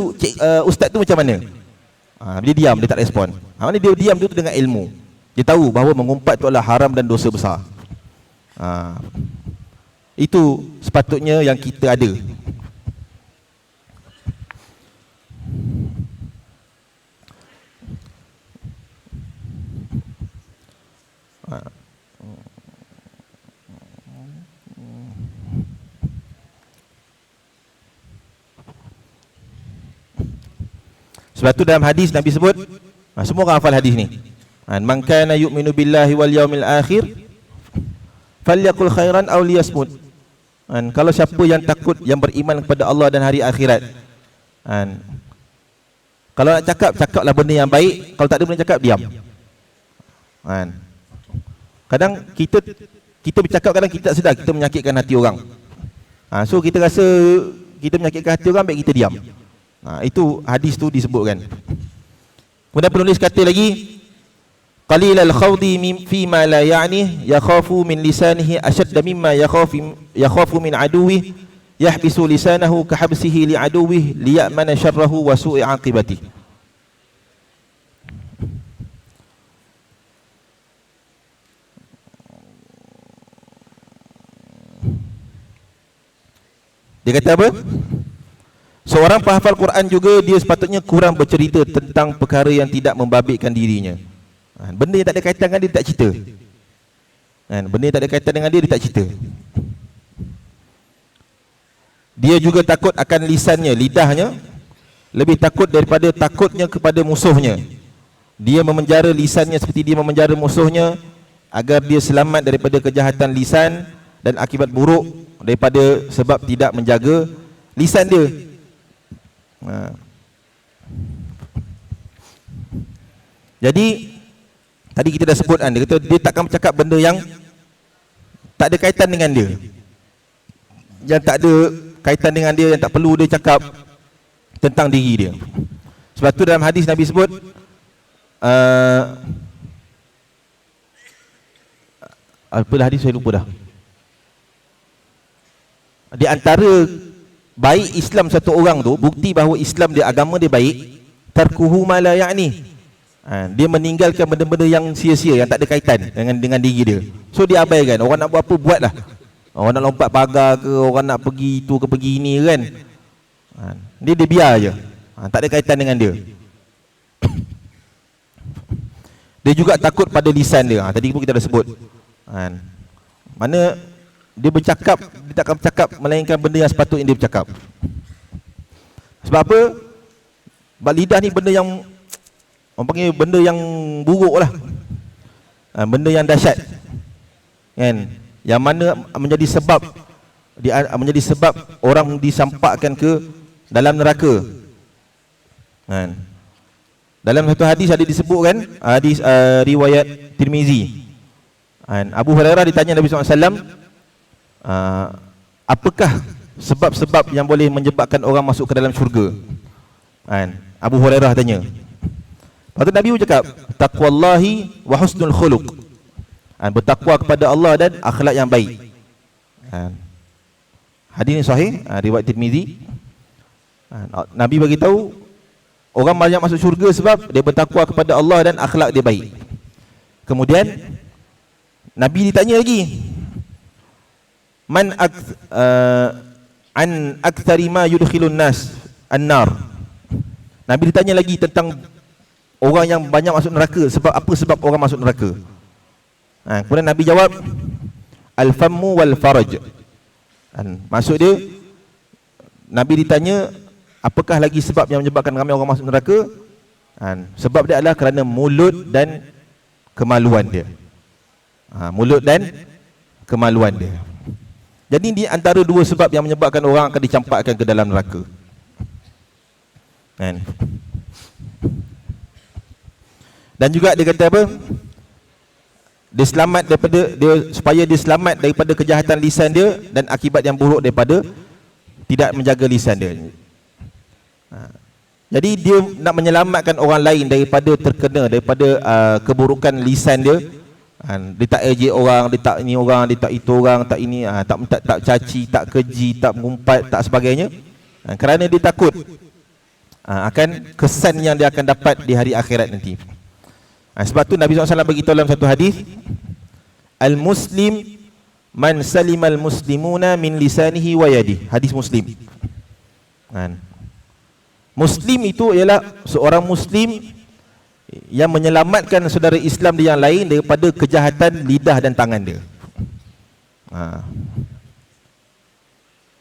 ustaz tu macam mana? Dia diam, dia tak respon. Maknanya dia diam tu dengan ilmu. Dia tahu bahawa mengumpat tu adalah haram dan dosa besar. Itu sepatutnya yang kita ada. Sebab tu dalam hadis Nabi sebut, semua orang hafal hadis ni. Man kana yu'minu billahi wal yaumil akhir falyaqul khairan aw liyasmut. Kalau siapa yang takut, yang beriman kepada Allah dan hari akhirat, kalau nak cakap, cakaplah benda yang baik. Kalau tak ada benda cakap, diam. Kadang kita bercakap, kadang kita tak sedar kita menyakitkan hati orang. So kita rasa kita menyakitkan hati orang, baik kita diam. Itu hadis tu disebutkan. Kemudian penulis kata lagi, qalilal khawdi fi ma la ya'ni yakhafu min lisanihi ashadda mimma yakhafu min aduwwi yahbisu lisanahu ka habsihi li aduwwi liya'mana syarrahu wa su'i aqibati. Dia kata apa? Seorang penghafal Quran juga dia sepatutnya kurang bercerita tentang perkara yang tidak membabitkan dirinya. Benda yang tak ada kaitan dengan dia, dia tak cerita. Benda yang tak ada kaitan dengan dia, dia tak cerita. Dia juga takut akan lisannya, lidahnya, lebih takut daripada takutnya kepada musuhnya. Dia memenjara lisannya seperti dia memenjara musuhnya, agar dia selamat daripada kejahatan lisan dan akibat buruk daripada sebab tidak menjaga lisan dia. Jadi tadi kita dah sebut, dia kata dia takkan bercakap benda yang tak ada kaitan dengan dia, yang tak ada kaitan dengan dia, yang tak perlu dia cakap tentang diri dia. Sebab tu dalam hadis Nabi sebut, apalah hadis saya lupa dah. Di antara baik Islam satu orang tu, bukti bahawa Islam dia, agama dia baik, tarkuhu ma la ya'ni. Dia meninggalkan benda-benda yang sia-sia, yang tak ada kaitan dengan diri dia. So dia abaikan. Orang nak buat apa, buatlah. Orang nak lompat pagar ke, orang nak pergi tu ke pergi ini kan, dia biar je. Tak ada kaitan dengan dia. Dia juga takut pada lisan dia. Tadi pun kita dah sebut. Mana dia bercakap, dia takkan bercakap melainkan benda yang sepatutnya dia bercakap. Sebab apa? Sebab lidah ni benda yang orang panggil benda yang buruk lah, benda yang dahsyat kan, yang mana menjadi sebab orang disampakkan ke dalam neraka kan. Dalam satu hadis ada disebutkan, hadis riwayat Tirmizi, Abu Hurairah ditanya Nabi SAW, apakah sebab-sebab yang boleh menyebabkan orang masuk ke dalam syurga? Abu Hurairah tanya. Lepas tu Nabi cakap, taqwallahi wa husnul khuluq. Bertakwa kepada Allah dan akhlak yang baik. Hadis ini sahih, riwayat Tirmizi. Nabi bagi tahu orang banyak masuk syurga sebab dia bertakwa kepada Allah dan akhlak dia baik. Kemudian Nabi ditanya lagi, an aktsari ma yudkhilun nas an-nar. Nabi ditanya lagi tentang orang yang banyak masuk neraka, sebab apa sebab orang masuk neraka? Kemudian Nabi jawab, al-fammu wal faraj. Maksud dia, Nabi ditanya apakah lagi sebab yang menyebabkan ramai orang masuk neraka? Sebab dia adalah kerana mulut dan kemaluan dia. Mulut dan kemaluan dia. Jadi di antara dua sebab yang menyebabkan orang akan dicampakkan ke dalam neraka. Dan juga dia kata apa? Dia selamat daripada supaya dia selamat daripada kejahatan lisan dia dan akibat yang buruk daripada tidak menjaga lisan dia. Jadi dia nak menyelamatkan orang lain daripada terkena daripada keburukan lisan dia. Dia tak ejek orang, dia tak ini orang, dia tak itu orang, tak ini, tak caci, tak keji, tak mengumpat, tak sebagainya. Kerana dia takut akan kesan yang dia akan dapat di hari akhirat nanti. Sebab tu Nabi SAW beritahu dalam satu hadis, al-muslim man salimal muslimuna min lisanihi wa yadihi. Hadis Muslim. Muslim itu ialah seorang Muslim yang menyelamatkan saudara Islam dia yang lain daripada kejahatan lidah dan tangan dia.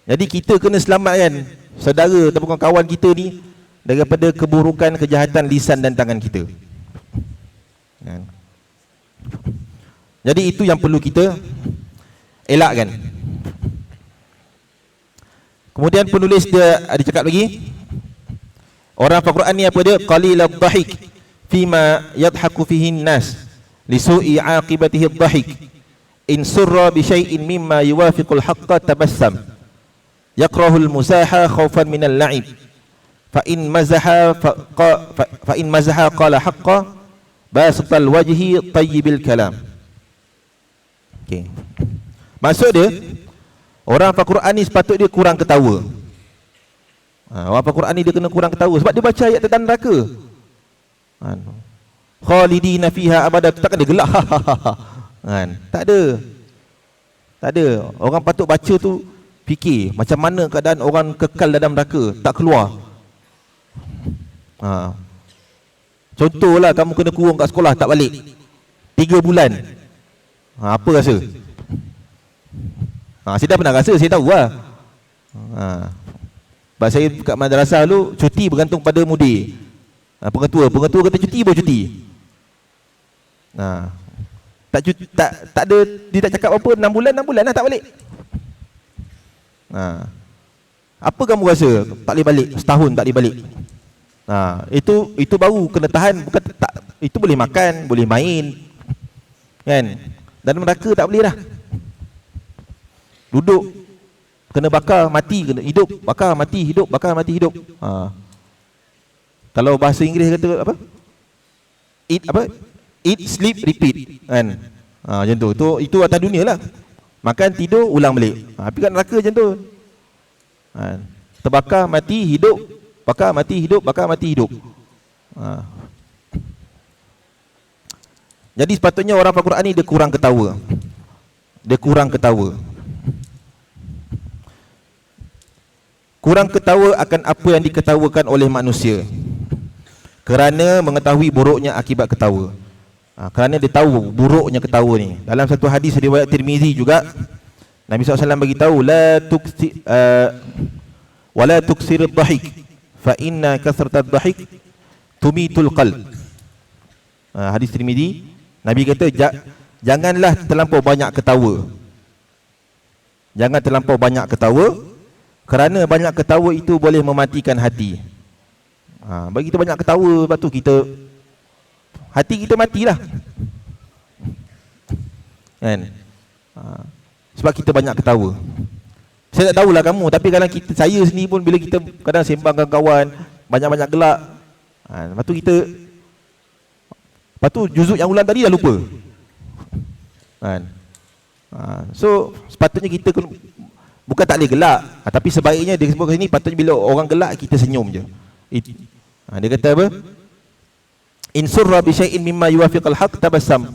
Jadi kita kena selamatkan saudara ataupun kawan kita ni daripada keburukan kejahatan lisan dan tangan kita. Jadi itu yang perlu kita elakkan. Kemudian penulis dia ada cakap lagi, orang Al-Quran ni apa dia? Qalilad dhahik fima yadhaku fihi an-nas li su'i aqibatihi ad-dhahik in surra bi syai'in mimma yuwafiqul haqqa tabassam yakrahu al-muzaha khawfan min al-la'ib fa in mazaha qala haqqa basital wajhi tayyibil kalam. Okey. Maksud dia, orang Al-Quran ni sepatutnya dia kurang ketawa. Orang Al-Quran ni dia kena kurang ketawa sebab dia baca ayat tentang neraka. Khalidina fiha abada, takkan dia gelak. Tak ada. Tak ada. Orang patut baca tu fikir macam mana keadaan orang kekal dalam neraka, tak keluar. Contohlah kamu kena kurung kat sekolah tak balik 3 bulan. Apa rasa? Saya dah pernah rasa, saya tahu lah. Sebab saya kat madrasah dulu, cuti bergantung pada mudir. Pengetua kata cuti baru cuti. Tak ada, dia tak cakap apa, 6 bulan lah tak balik. Apa kamu rasa? Tak boleh balik, setahun tak boleh balik. Itu baru kena tahan, bukan tak, itu boleh makan, boleh main. Kan? Dan neraka tak boleh dah. Duduk kena bakar, mati, kena hidup, bakar, mati, hidup, bakar, mati, hidup. Kalau bahasa Inggeris kata apa? Eat, sleep, repeat. Kan? Macam tu. Itu atas dunia lah. Makan, tidur, ulang balik. Tapi kat neraka macam tu. Terbakar, mati, hidup, bakar, mati, hidup, bakar, mati, hidup. Jadi sepatutnya orang Al-Quran ni dia kurang ketawa. Kurang ketawa akan apa yang diketawakan oleh manusia, kerana mengetahui buruknya akibat ketawa. Kerana dia tahu buruknya ketawa ni. Dalam satu hadis riwayat Tirmizi juga, Nabi SAW bagi tahu, wala tuksir ad-dhahik fa inna kasrat ad-dhahik tumitul qalb. Hadis Tirmizi, Nabi kata janganlah terlampau banyak ketawa. Jangan terlampau banyak ketawa, kerana banyak ketawa itu boleh mematikan hati. Bagi kita banyak ketawa, sebab tu hati kita matilah. Kan? Sebab kita banyak ketawa. Saya tak tahulah kamu, tapi kadang saya sendiri pun bila kita kadang sembang dengan kawan, banyak-banyak gelak. Lepas tu juzuk yang ulang tadi dah lupa. Kan? So sepatutnya kita bukan tak boleh gelak, tapi sebaiknya dia sebut kat sini patutnya bila orang gelak kita senyum je. Dia kata apa? In surra bi syai'in mimma yuwafiqal haqq tabassam.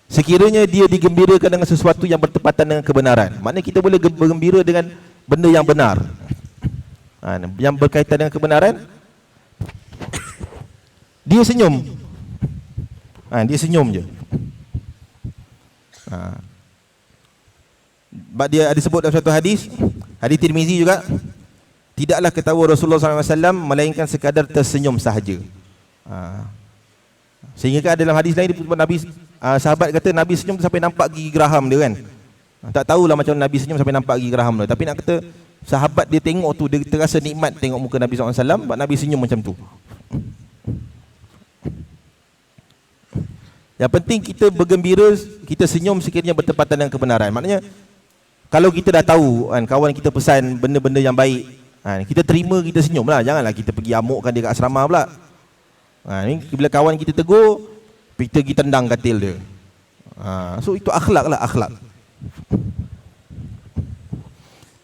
Sekiranya dia digembirakan dengan sesuatu yang bertepatan dengan kebenaran. Maknanya kita boleh bergembira dengan benda yang benar. Yang berkaitan dengan kebenaran, dia senyum. Dia senyum je. Dia ada sebut dalam satu hadis Tirmizi juga, tidaklah ketawa Rasulullah SAW melainkan sekadar tersenyum sahaja. Sehingga kan dalam hadis lain Nabi, sahabat kata Nabi senyum sampai nampak gigi geraham dia kan. Tak tahulah macam Nabi senyum sampai nampak gigi geraham dia, tapi nak kata sahabat dia tengok tu, dia terasa nikmat tengok muka Nabi SAW sebab Nabi senyum macam tu. Yang penting kita bergembira, kita senyum sekiranya bertepatan dengan kebenaran. Maknanya kalau kita dah tahu kan, kawan kita pesan benda-benda yang baik, kita terima, kita senyum lah. Janganlah kita pergi amukkan dia kat asrama pula. Ni bila kawan kita tegur, kita pergi tendang katil dia. So itu akhlak lah, akhlak.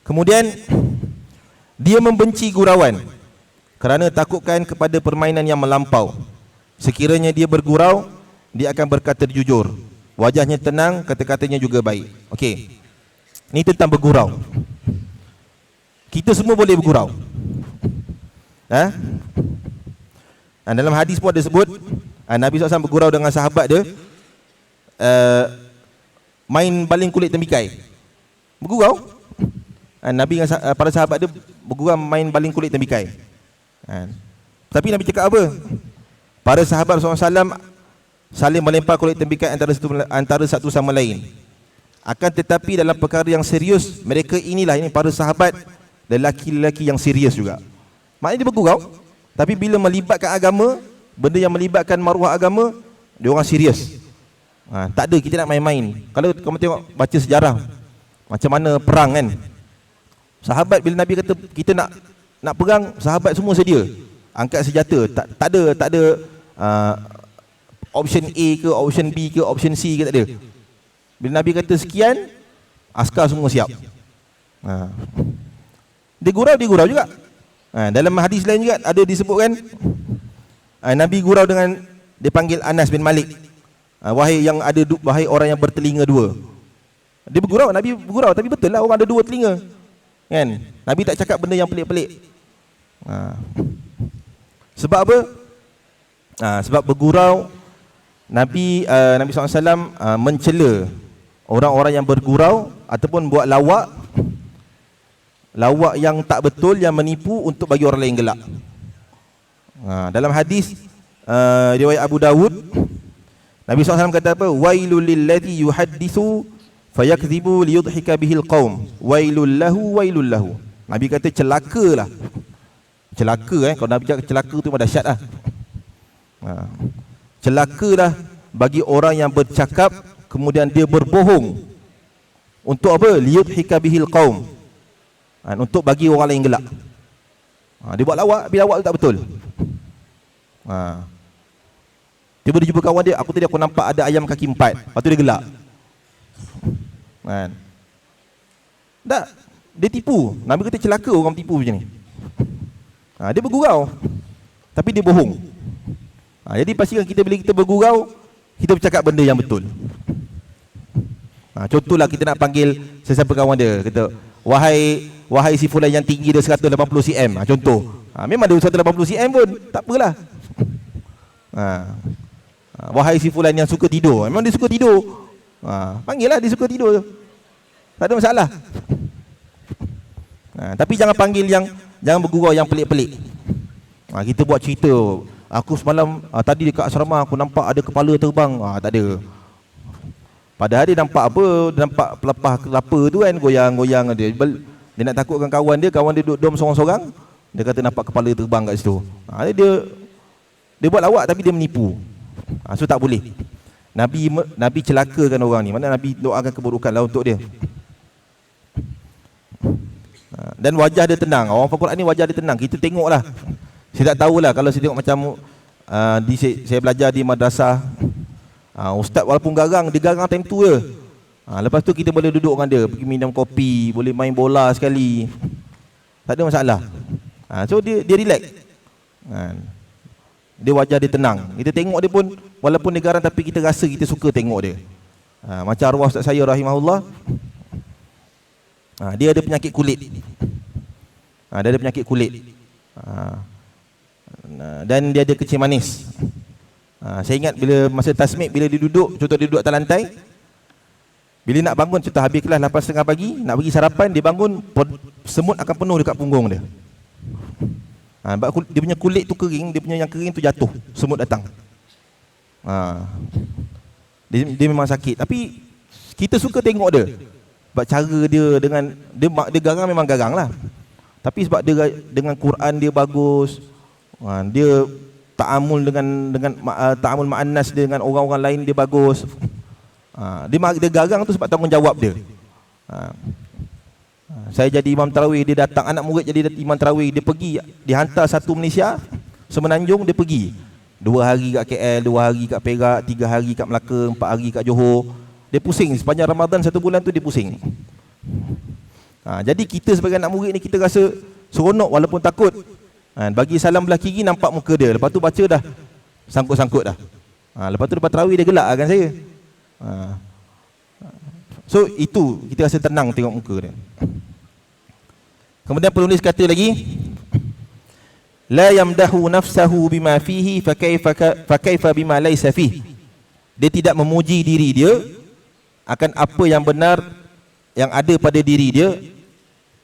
Kemudian dia membenci gurauan kerana takutkan kepada permainan yang melampau. Sekiranya dia bergurau, dia akan berkata jujur, wajahnya tenang, kata-katanya juga baik. Okey, ni tentang bergurau. Kita semua boleh bergurau. Dalam hadis pun ada sebut, Nabi SAW bergurau dengan sahabat dia, main baling kulit tembikai. Bergurau. Nabi dengan para sahabat dia bergurau main baling kulit tembikai. Tapi Nabi cakap apa? Para sahabat SAW saling melempar kulit tembikai antara satu sama lain. Akan tetapi dalam perkara yang serius, mereka ini para sahabat lelaki-lelaki yang serius juga. Maknanya dia bergurau, tapi bila melibatkan agama, benda yang melibatkan maruah agama, dia orang serius. Tak ada kita nak main-main. Kalau kamu tengok baca sejarah macam mana perang kan, sahabat bila Nabi kata kita nak perang, sahabat semua sedia angkat senjata. Tak ada option A ke, option B ke, option C ke, tak ada. Bila Nabi kata sekian, askar semua siap. Dia gurau juga. Dalam hadis lain juga ada disebutkan, Nabi gurau dengan, dia panggil Anas bin Malik, wahai orang yang bertelinga dua. Dia bergurau, Nabi bergurau, tapi betul lah orang ada dua telinga kan. Nabi tak cakap benda yang pelik-pelik. Sebab apa? Sebab bergurau, Nabi SAW mencela orang-orang yang bergurau ataupun buat lawak yang tak betul, yang menipu untuk bagi orang lain gelak. Dalam hadis riwayat Abu Dawud, Nabi SAW kata apa? Wailul lilladzi yuhadditsu fayakdzibu liyudhika bihil qaum. Wailul lahu. Nabi kata celakalah. Celaka kalau Nabi cakap celaka tu memang dahsyat lah. Celakalah bagi orang yang bercakap kemudian dia berbohong. Untuk apa? Liyudhika bihil qaum. Untuk bagi orang lain gelak. Dia buat lawak, tapi lawak tu tak betul. Tiba dia jumpa kawan dia, aku nampak ada ayam kaki 4. Lepas tu dia gelak. Tak, dia tipu. Nabi kata celaka orang tipu macam ni. Dia bergurau, tapi dia bohong. Jadi pastikan kita bila kita bergurau, kita bercakap benda yang betul. Contohlah kita nak panggil sesiapa kawan dia, kata wahai si fulan yang tinggi dia 180 cm. Contoh. Memang dia 180 cm pun tak apalah. Wahai si fulan yang suka tidur. Memang dia suka tidur. Panggillah dia suka tidur. Tak ada masalah. Tapi jangan panggil jangan bergurau yang pelik-pelik. Kita buat cerita, aku semalam tadi dekat asrama aku nampak ada kepala terbang. Tak ada. Padahal dia nampak apa? Dia nampak pelepah kelapa tu kan, goyang-goyang dia. Dia nak takutkan kawan dia duduk dom sorang-sorang. Dia kata nampak kepala terbang kat situ. Dia buat lawak tapi dia menipu. So tak boleh. Nabi celakakan orang ni. Mana Nabi doakan keburukanlah untuk dia. Dan wajah dia tenang. Orang Quran ni wajah dia tenang. Kita tengoklah. Saya tak tahulah kalau saya tengok macam saya belajar di madrasah. Ustaz walaupun garang, dia garang time tu je. Lepas tu kita boleh duduk dengan dia, pergi minum kopi, boleh main bola sekali. Tak ada masalah. So dia relax. Dia wajah dia tenang. Kita tengok dia pun walaupun dia garang tapi kita rasa kita suka tengok dia. Macam arwah ustaz saya rahimahullah. Dia ada penyakit kulit. Dia ada penyakit kulit. Dan dia ada kencing manis. Saya ingat bila masa tasmik, bila dia duduk, contoh dia duduk atas lantai, bila nak bangun, contoh habis kelas 8.30 pagi, nak bagi sarapan, dia bangun, semut akan penuh dekat punggung dia. Dia punya kulit tu kering, dia punya yang kering tu jatuh, semut datang. Dia memang sakit. Tapi kita suka tengok dia. Sebab cara dia dengan dia garang memang garang lah. Tapi sebab dia dengan Quran dia bagus. Dia ta'amul dengan ta'amul ma'annas dengan orang-orang lain dia bagus. Dia garang tu sebab tanggungjawab dia. Saya jadi imam tarawih, dia datang, anak murid jadi imam tarawih, dia pergi, dihantar satu Malaysia, Semenanjung dia pergi. 2 hari kat KL, 2 hari kat Perak, 3 hari kat Melaka, 4 hari kat Johor. Dia pusing sepanjang Ramadan 1 bulan tu dia pusing. Jadi kita sebagai anak murid ni kita rasa seronok walaupun takut. Bagi salam belah kiri nampak muka dia, lepas tu baca dah sangkut-sangkut dah. Lepas tu lepas tarawih dia gelak kan saya. So itu kita rasa tenang tengok muka dia. Kemudian penulis kata lagi, la yamdahu nafsahu bima fihi fa kaifa bima laysa fihi. Dia tidak memuji diri dia akan apa yang benar yang ada pada diri dia,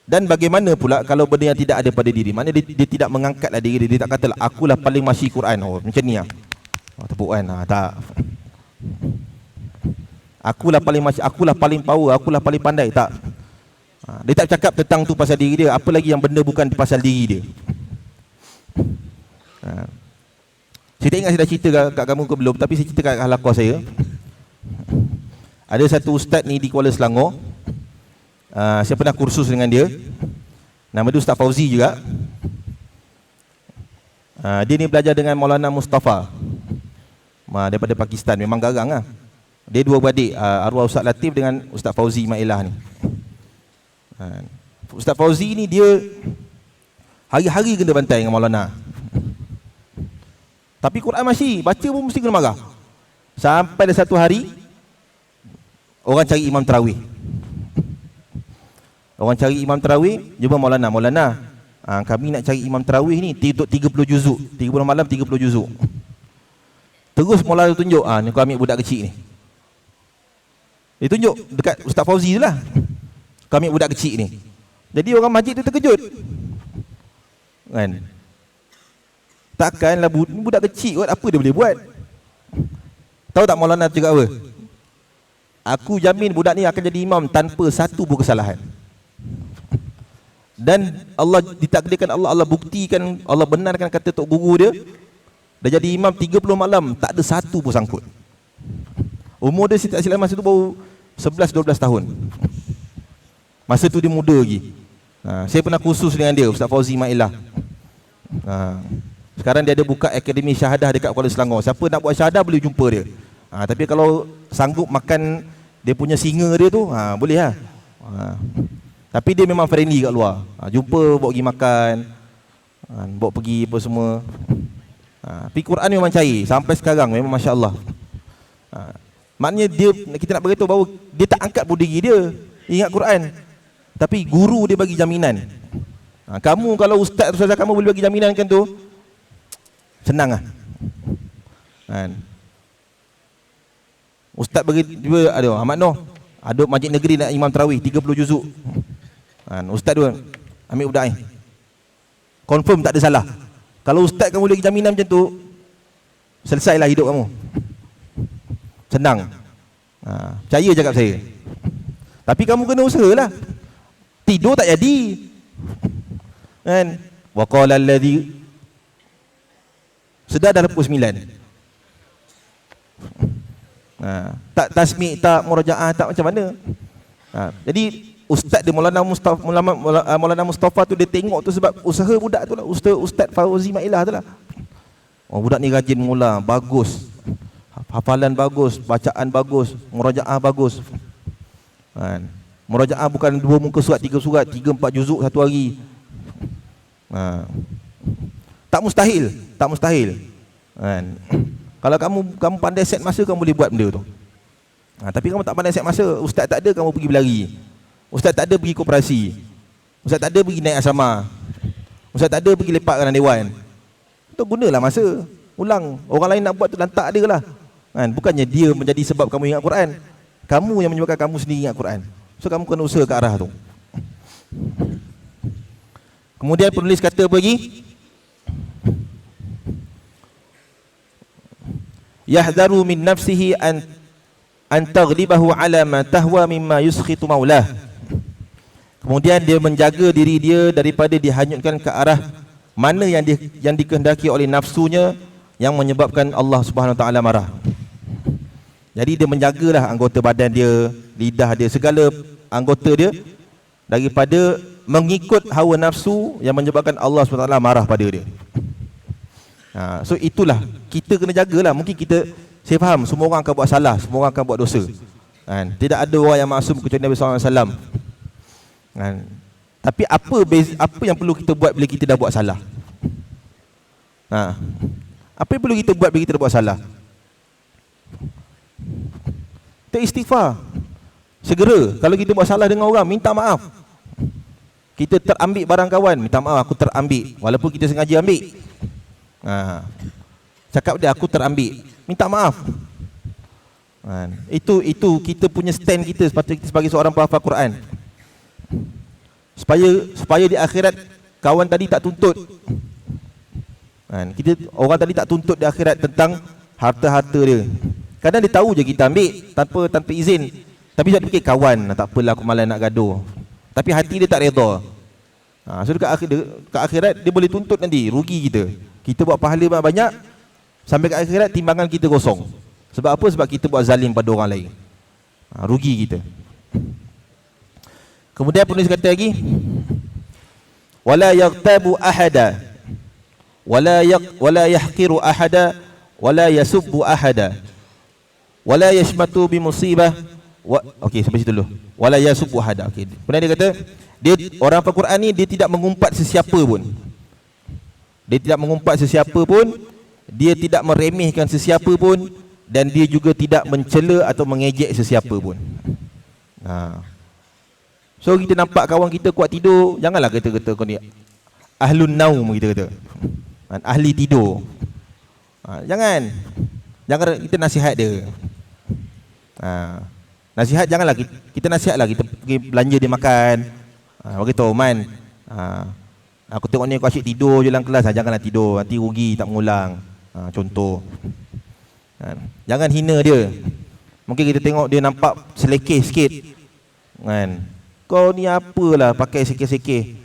dan bagaimana pula kalau benda yang tidak ada pada diri. Maknanya dia tidak mengangkatlah diri dia, dia tak katalah akulah paling mahsyir Quran. Macam ni tepuk kan. Tak. Akulah paling mahsyir, akulah paling power, akulah paling pandai. Tak. Dia tak cakap tentang tu pasal diri dia, apa lagi yang benda bukan pasal diri dia. Saya tak ingat saya dah cerita kat kamu ke belum, tapi saya cerita kat halaqah saya. Ada satu ustaz ni di Kuala Selangor. Saya pernah kursus dengan dia. Nama dia Ustaz Fauzi juga. Dia ni belajar dengan Maulana Mustafa daripada Pakistan. Memang garang lah. Dia 2 beradik, arwah Ustaz Latif dengan Ustaz Fauzi Mailah ni. Ustaz Fauzi ni dia hari-hari kena bantai dengan Maulana. Tapi Quran masih baca pun mesti kena marah. Sampai ada satu hari orang cari imam tarawih. Orang cari imam tarawih, jumpa Maulana. Maulana, kami nak cari imam tarawih ni untuk 30 juzuk, 30 malam 30 juzuk. Terus Maulana tunjuk, ni kau ambil budak kecil ni. Dia tunjuk dekat Ustaz Fauzi tu lah. Kau ambil budak kecil ni. Jadi orang masjid tu terkejut. Kan? Takkanlah budak kecil kot, apa dia boleh buat? Tahu tak Maulana cakap apa? Aku jamin budak ni akan jadi imam tanpa satu pun kesalahan. Dan Allah ditakdirkan, Allah buktikan, Allah benarkan kata tok guru dia, dah jadi imam 30 malam, tak ada satu pun sangkut. Umur dia tak silap masa tu baru 11-12 tahun. Masa tu dia muda lagi. Saya pernah kursus dengan dia, Ustaz Fauzi Mailah. Sekarang dia ada buka akademi syahadah dekat Kuala Selangor. Siapa nak buat syahadah boleh jumpa dia. Tapi kalau sanggup makan dia punya singa dia tu, boleh lah. Tapi dia memang friendly kat luar. Jumpa, bawa pergi makan, bawa pergi apa semua. Tapi Quran memang cair sampai sekarang, memang Masya Allah. Maknanya dia, kita nak beritahu bahawa dia tak angkat pun diri dia ingat Quran, tapi guru dia bagi jaminan. Kamu kalau ustaz ustazah kamu boleh bagi jaminan kan tu, senang lah. Ustaz bagi dia, ada Ahmad Noh, ada masjid negeri nak imam tarawih 30 juzuk. Ustaz dia ambil budak ni, confirm tak ada salah. Kalau ustaz kamu bagi jaminan macam tu, selesailah hidup kamu. Senang. Percaya cakap saya. Tapi kamu kena usahalah. Tidur tak jadi. Kan? Wa qala alladhi, sedar dah pukul 9. Tak tasmi', tak murajaah, tak macam mana. Jadi ustaz dia Maulana Mustafa tu dia tengok tu sebab usaha budak tu lah, Ustaz Fauzi Mailah tu lah. Budak ni rajin mula, bagus. Hafalan bagus, bacaan bagus, murajaah bagus. Murajaah bukan 2 muka surat, 3 surat, 3-4 juzuk satu hari. Tak mustahil, tak mustahil. Kalau kamu pandai set masa, kamu boleh buat benda tu. Tapi kamu tak pandai set masa, ustaz tak ada, kamu pergi berlari. Ustaz tak ada, pergi koperasi. Ustaz tak ada, pergi naik asrama. Ustaz tak ada, pergi lepak dengan dewan. Tu gunalah masa. Ulang. Orang lain nak buat tu lantak dia lah. Bukannya dia menjadi sebab kamu ingat Quran. Kamu yang menyebabkan kamu sendiri ingat Quran. So kamu kena usaha ke arah tu. Kemudian penulis kata apa lagi? Yahdharu min nafsihi an taghlibahu ala ma tahwa mimma yuskhitu maulah. Kemudian dia menjaga diri dia daripada dihanyutkan ke arah mana yang dikehendaki oleh nafsunya yang menyebabkan Allah Subhanahu Wa Taala marah. Jadi dia menjagalah anggota badan dia, lidah dia, segala anggota dia daripada mengikut hawa nafsu yang menyebabkan Allah Subhanahu Wa Taala marah pada dia. So itulah kita kena jagalah. Mungkin saya faham semua orang akan buat salah, semua orang akan buat dosa. Tidak ada orang yang maksum kecuali Nabi SAW. Tapi apa yang perlu kita buat bila kita dah buat salah? Apa yang perlu kita buat bila kita dah buat salah? Kita istighfar. Segera. Kalau kita buat salah dengan orang, minta maaf. Kita terambil barang kawan, minta maaf, aku terambil, walaupun kita sengaja ambil. Cakap dia, aku terambil, minta maaf. Itu kita punya stand kita sebagai seorang penghafal Quran. Supaya di akhirat kawan tadi tak tuntut. Orang tadi tak tuntut di akhirat tentang harta-harta dia. Kadang dia tahu je kita ambil tanpa izin. Tapi dia fikir kawan, tak apalah, aku malas nak gaduh. Tapi hati dia tak redha. So dekat akhirat dia boleh tuntut nanti, rugi kita. Kita buat pahala banyak, sampai ke akhirat timbangan kita kosong. Sebab apa? Sebab kita buat zalim pada orang lain. Rugi kita. Kemudian penulis kata lagi, wala yaghtabu ahada wala yahqiru ahada wala yasubbu ahada wala yashmatu bi musibah. Okey, sampai situ dulu. Wala yasubbu ahada. Okey. Kemudian dia kata, orang Al-Quran ni dia tidak mengumpat sesiapa pun. Dia tidak mengumpat sesiapa pun, dia tidak meremehkan sesiapa pun, dan dia juga tidak mencela atau mengejek sesiapa pun. So kita nampak kawan kita kuat tidur, janganlah kata kau ni ahlun naum, kita kata. Ahli tidur. Jangan kita nasihat dia. Nasihat janganlah kita nasihatlah, kita pergi belanja dia makan. Bagi tahu, Man, aku tengok ni kau asyik tidur je dalam kelas, janganlah tidur, nanti rugi tak mengulang. Contoh. Jangan hina dia. Mungkin kita tengok dia nampak selekeh sikit. Kau ni apalah pakai sekeh-sekeh.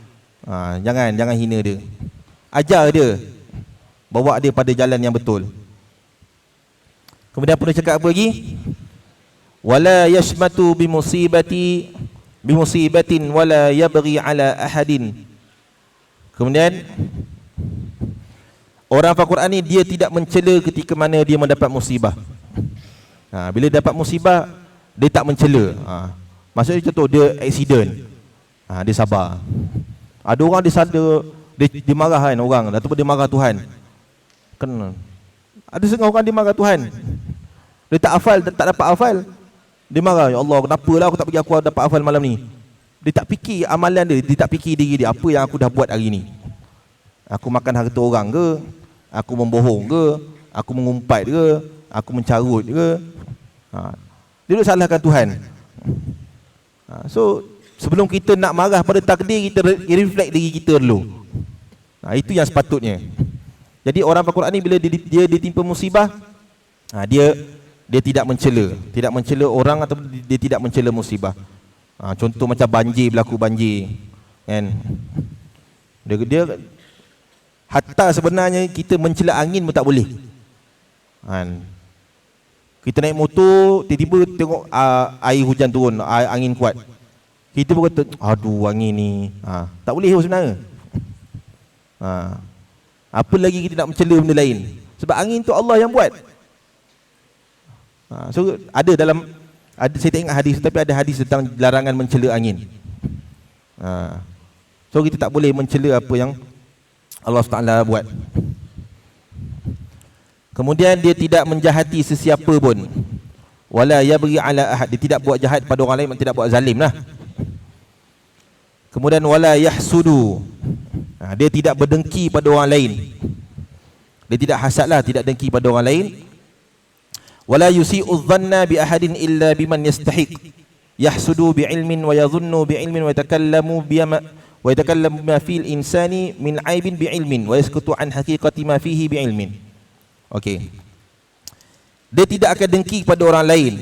Jangan hina dia. Ajar dia. Bawa dia pada jalan yang betul. Kemudian apa dia cakap apa lagi? Wala yashmatu bimusibatin wala yabghi ala ahadin. Kemudian orang hafal Quran ni dia tidak mencela ketika mana dia mendapat musibah. Bila dapat musibah dia tak mencela. Maksudnya contoh dia accident, dia sabar. Ada orang dia marah kan orang, ataupun dia marah Tuhan. Kena. Ada setengah orang dia marah Tuhan. Dia tak hafal, tak dapat hafal. Dia marah, ya Allah, kenapalah aku tak pergi, aku dapat hafal malam ni. Dia tak fikir amalan dia tak fikir diri dia, apa yang aku dah buat hari ni. Aku makan harta orang ke? Aku membohong ke? Aku mengumpat ke? Aku mencarut ke? Dia duk salahkan Tuhan. So sebelum kita nak marah pada takdir, kita reflect diri kita dulu. Itu yang sepatutnya. Jadi orang Al-Quran ni bila dia ditimpa musibah, dia tidak mencela orang, atau dia tidak mencela musibah. Contoh macam banjir, berlaku banjir, kan? Dia hatta sebenarnya kita mencela angin pun tak boleh. Kita naik motor, tiba-tiba tengok air hujan turun, angin kuat. Kita pun kata, aduh angin ni. Tak boleh sebenarnya. Apa lagi kita nak mencela benda lain? Sebab angin tu Allah yang buat. So ada saya tak ingat hadis, tapi ada hadis tentang larangan mencela angin. So kita tak boleh mencela apa yang Allah SWT buat. Kemudian dia tidak menjahati sesiapa pun. Wala yabghi ala ahad, dia tidak buat jahat pada orang lain, tidak buat zalim lah. Kemudian wala yahsudu, dia tidak berdengki pada orang lain. Dia tidak hasad lah, tidak dengki pada orang lain. Wala yusi'u dhanna bi ahadin illa biman yastahiq. Yahsudu bi ilmin wa yadhunnu bi ilmin wa yatakallamu ma fil insani min aibin bi ilmin wa yaskutu an haqiqati ma fihi bi ilmin. Okey. Dia tidak akan dengki kepada orang lain.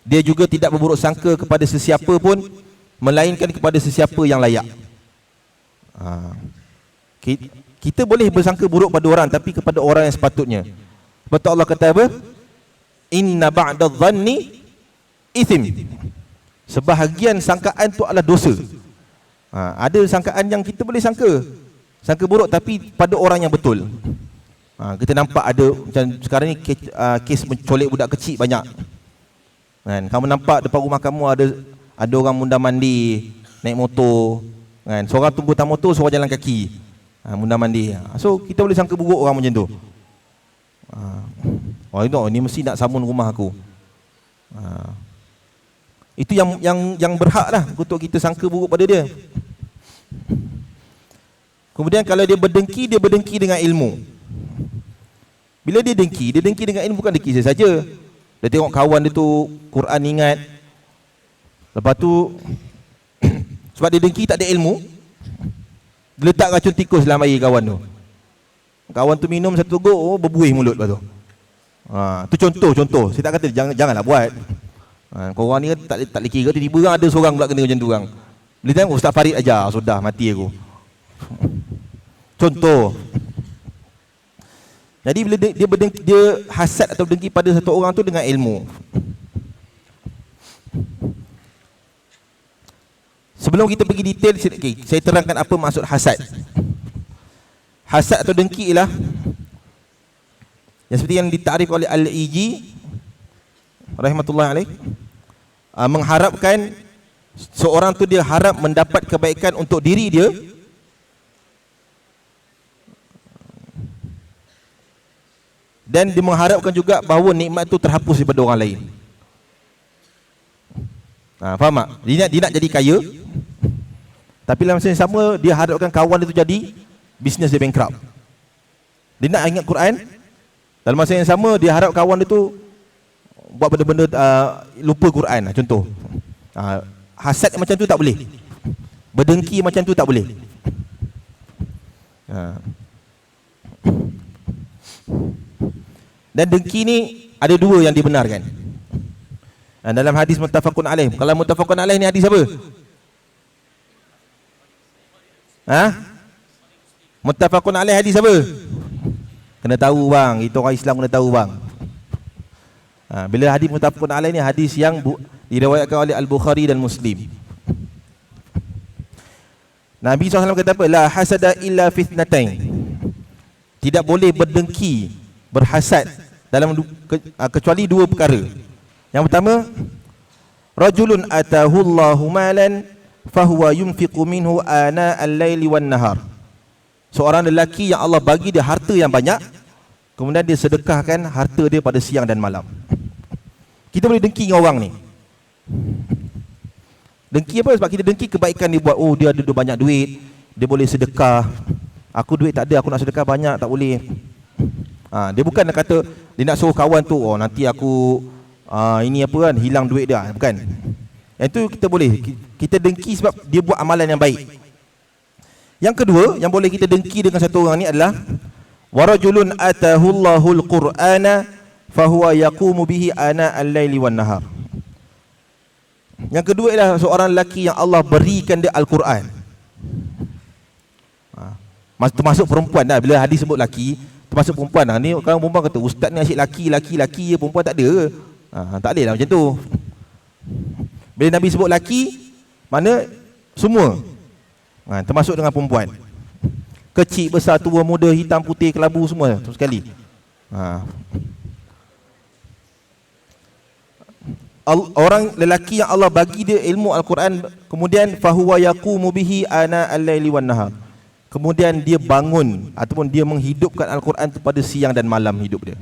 Dia juga tidak berburuk sangka kepada sesiapa pun, melainkan kepada sesiapa yang layak. Kita boleh bersangka buruk pada orang, tapi kepada orang yang sepatutnya. Betul Allah kata apa? Inna ba'da dhanni ithim. Sebahagian sangkaan tu adalah dosa. Ada sangkaan yang kita boleh sangka buruk, tapi pada orang yang betul. Kita nampak ada macam sekarang ni kes mencolek budak kecil banyak. Kan, kamu nampak depan rumah kamu ada orang mundar mandi naik motor, kan, seorang tunggu atas motor, seorang jalan kaki, mundar mandi. So kita boleh sangka buruk orang macam tu. Ni mesti nak samun rumah aku. Itu yang berhak lah untuk kita sangka buruk pada dia. Kemudian kalau dia berdengki dengan ilmu. Bila dia dengki dengan ilmu, bukan dengki saja. Dia tengok kawan dia tu Quran ingat. Lepas tu sebab dia dengki tak ada ilmu, dia letak racun tikus dalam air kawan tu. Kawan tu minum satu gok, berbuih mulut lepas tu. Tu contoh. Saya tak kata janganlah buat. Korang ni tak boleh kira, tiba-tiba ada seorang pula kena macam tu orang. Bila tengok Ustaz Farid ajar, sudah mati aku. Contoh. Jadi bila dia hasad atau dengki pada satu orang tu dengan ilmu. Sebelum kita pergi detail, saya terangkan apa maksud hasad. Hasad atau dengki ialah yang seperti yang ditakrif oleh Al-Iji rahimatullahi alaih, mengharapkan seorang tu dia harap mendapat kebaikan untuk diri dia, dan dia mengharapkan juga bahawa nikmat tu terhapus daripada orang lain. Faham tak? Dia nak jadi kaya, tapi dalam masa yang sama dia harapkan kawan dia tu jadi bisnes dia bankrupt. Dia nak ingat Quran, dalam masa yang sama dia harap kawan dia tu buat benda-benda lupa Quran. Contoh, hasad macam tu tak boleh, berdengki macam tu tak boleh. Dan dengki ni ada dua yang dibenarkan. Dalam hadis muttafaqun alaih. Kalau muttafaqun alaih ni hadis apa? Muttafaqun alaih hadis apa? Kena tahu bang, itu orang Islam kena tahu bang. Bila hadis muttafaqun alaih ni hadis yang diriwayatkan oleh Al-Bukhari dan Muslim. Nabi SAW kata apa? La hasada illa fitnatain. Tidak boleh berdengki, berhasad dalam kecuali dua perkara. Yang pertama, rajulun atahu Allahu malan fahuwa yunfiqu minhu ana al-laili wan nahar. Seorang lelaki yang Allah bagi dia harta yang banyak, kemudian dia sedekahkan harta dia pada siang dan malam. Kita boleh dengki dengan orang ni. Dengki apa? Sebab kita dengki kebaikan dia buat. Oh, dia ada banyak duit, dia boleh sedekah. Aku duit tak ada, aku nak sedekah banyak, tak boleh. Dia bukan nak kata dia nak suruh kawan tu, oh nanti aku ini apa kan, hilang duit dia. Bukan. Yang itu kita boleh, kita dengki sebab dia buat amalan yang baik. Yang kedua yang boleh kita dengki dengan satu orang ni adalah warajulun atahullahul qur'ana fahuwa yaqumu bihi ana al-laili wan nahar. Yang kedua ialah seorang lelaki yang Allah berikan dia Al-Quran. Termasuk perempuan dah. Bila hadis sebut lelaki, termasuk perempuan. Ni kalau perempuan kata ustaz ni asyik laki je, perempuan tak ada ke? Tak boleh lah macam tu. Bila Nabi sebut laki, mana semua, termasuk dengan perempuan. Kecil, besar, tua, muda, hitam, putih, kelabu, semua sekali. Orang lelaki yang Allah bagi dia ilmu Al-Quran, kemudian fahuwa yaqumu bihi ana al-laili wan nahar, kemudian dia bangun ataupun dia menghidupkan Al-Quran tu pada siang dan malam hidup dia.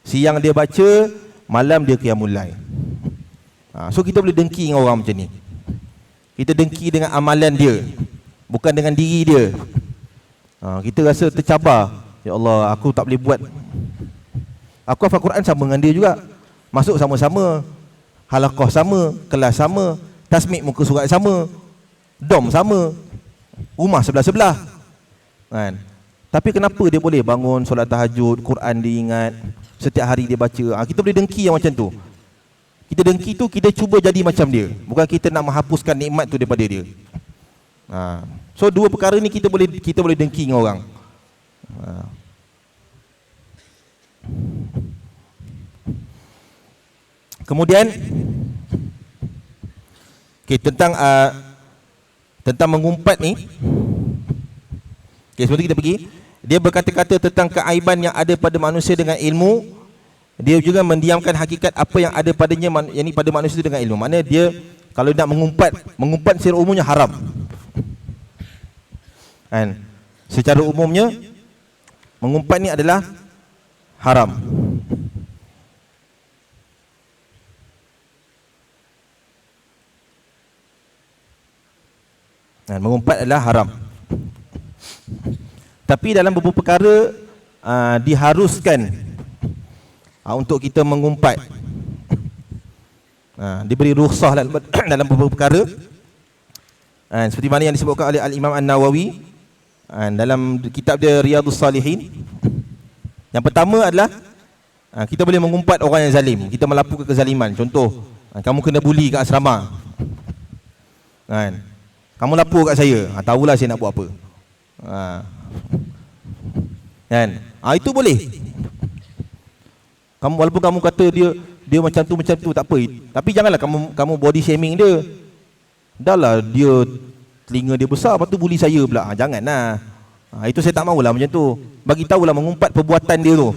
Siang dia baca, malam dia qiyamul lail. So kita boleh dengki dengan orang macam ni. Kita dengki dengan amalan dia, bukan dengan diri dia. Kita rasa tercabar, ya Allah, aku tak boleh buat. Aku hafal Quran sama dengan dia juga, masuk sama-sama, halaqah sama, kelas sama, tasmik muka surat sama, dom sama, rumah sebelah-sebelah, kan? Tapi kenapa dia boleh bangun solat tahajud, Quran dia ingat, setiap hari dia baca? Kita boleh dengki yang macam tu. Kita dengki tu, kita cuba jadi macam dia, bukan kita nak menghapuskan nikmat tu daripada dia. So dua perkara ni kita boleh dengki dengan orang. Kemudian tentang mengumpat ni, sebelum kita pergi, dia berkata-kata tentang keaiban yang ada pada manusia dengan ilmu. Dia juga mendiamkan hakikat apa yang ada padanya, yakni pada manusia dengan ilmu. Maknanya dia kalau nak mengumpat secara umumnya haram, kan? Secara umumnya mengumpat ni adalah haram. Mengumpat adalah haram. Tapi dalam beberapa perkara diharuskan untuk kita mengumpat. Diberi rukhsah dalam beberapa perkara, seperti mana yang disebutkan oleh Al-Imam An-Nawawi dalam kitab dia Riyadhus Salihin. Yang pertama adalah kita boleh mengumpat orang yang zalim, kita melaporkan kezaliman. Contoh, kamu kena buli kat asrama, kamu lapor kat saya, tahulah saya nak buat apa. Kan? Itu boleh. Walaupun kamu kata dia macam tu tak apa, tapi janganlah kamu body shaming dia. Dahlah dia telinga dia besar, lepas tu bully saya pula. Janganlah. Itu saya tak maulah macam tu. Bagi tahulah, mengumpat perbuatan dia tu.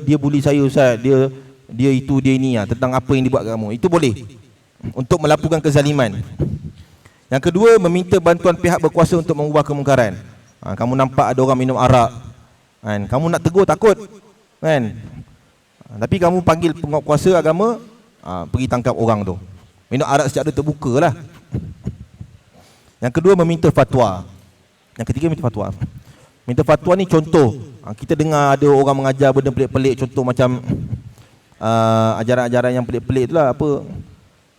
Dia bully saya ustaz, dia itu dia ini, tentang apa yang dibuat kat kamu. Itu boleh untuk melaporkan kezaliman. Yang kedua, meminta bantuan pihak berkuasa untuk mengubah kemungkaran. Kamu nampak ada orang minum arak, kan? Kamu nak tegur takut, kan? Tapi kamu panggil penguasa agama, pergi tangkap orang tu. Minum arak secara terbuka lah. Yang kedua, meminta fatwa. Yang ketiga, minta fatwa. Minta fatwa ni contoh, kita dengar ada orang mengajar benda pelik-pelik. Contoh macam ajaran-ajaran yang pelik-pelik tu lah, apa,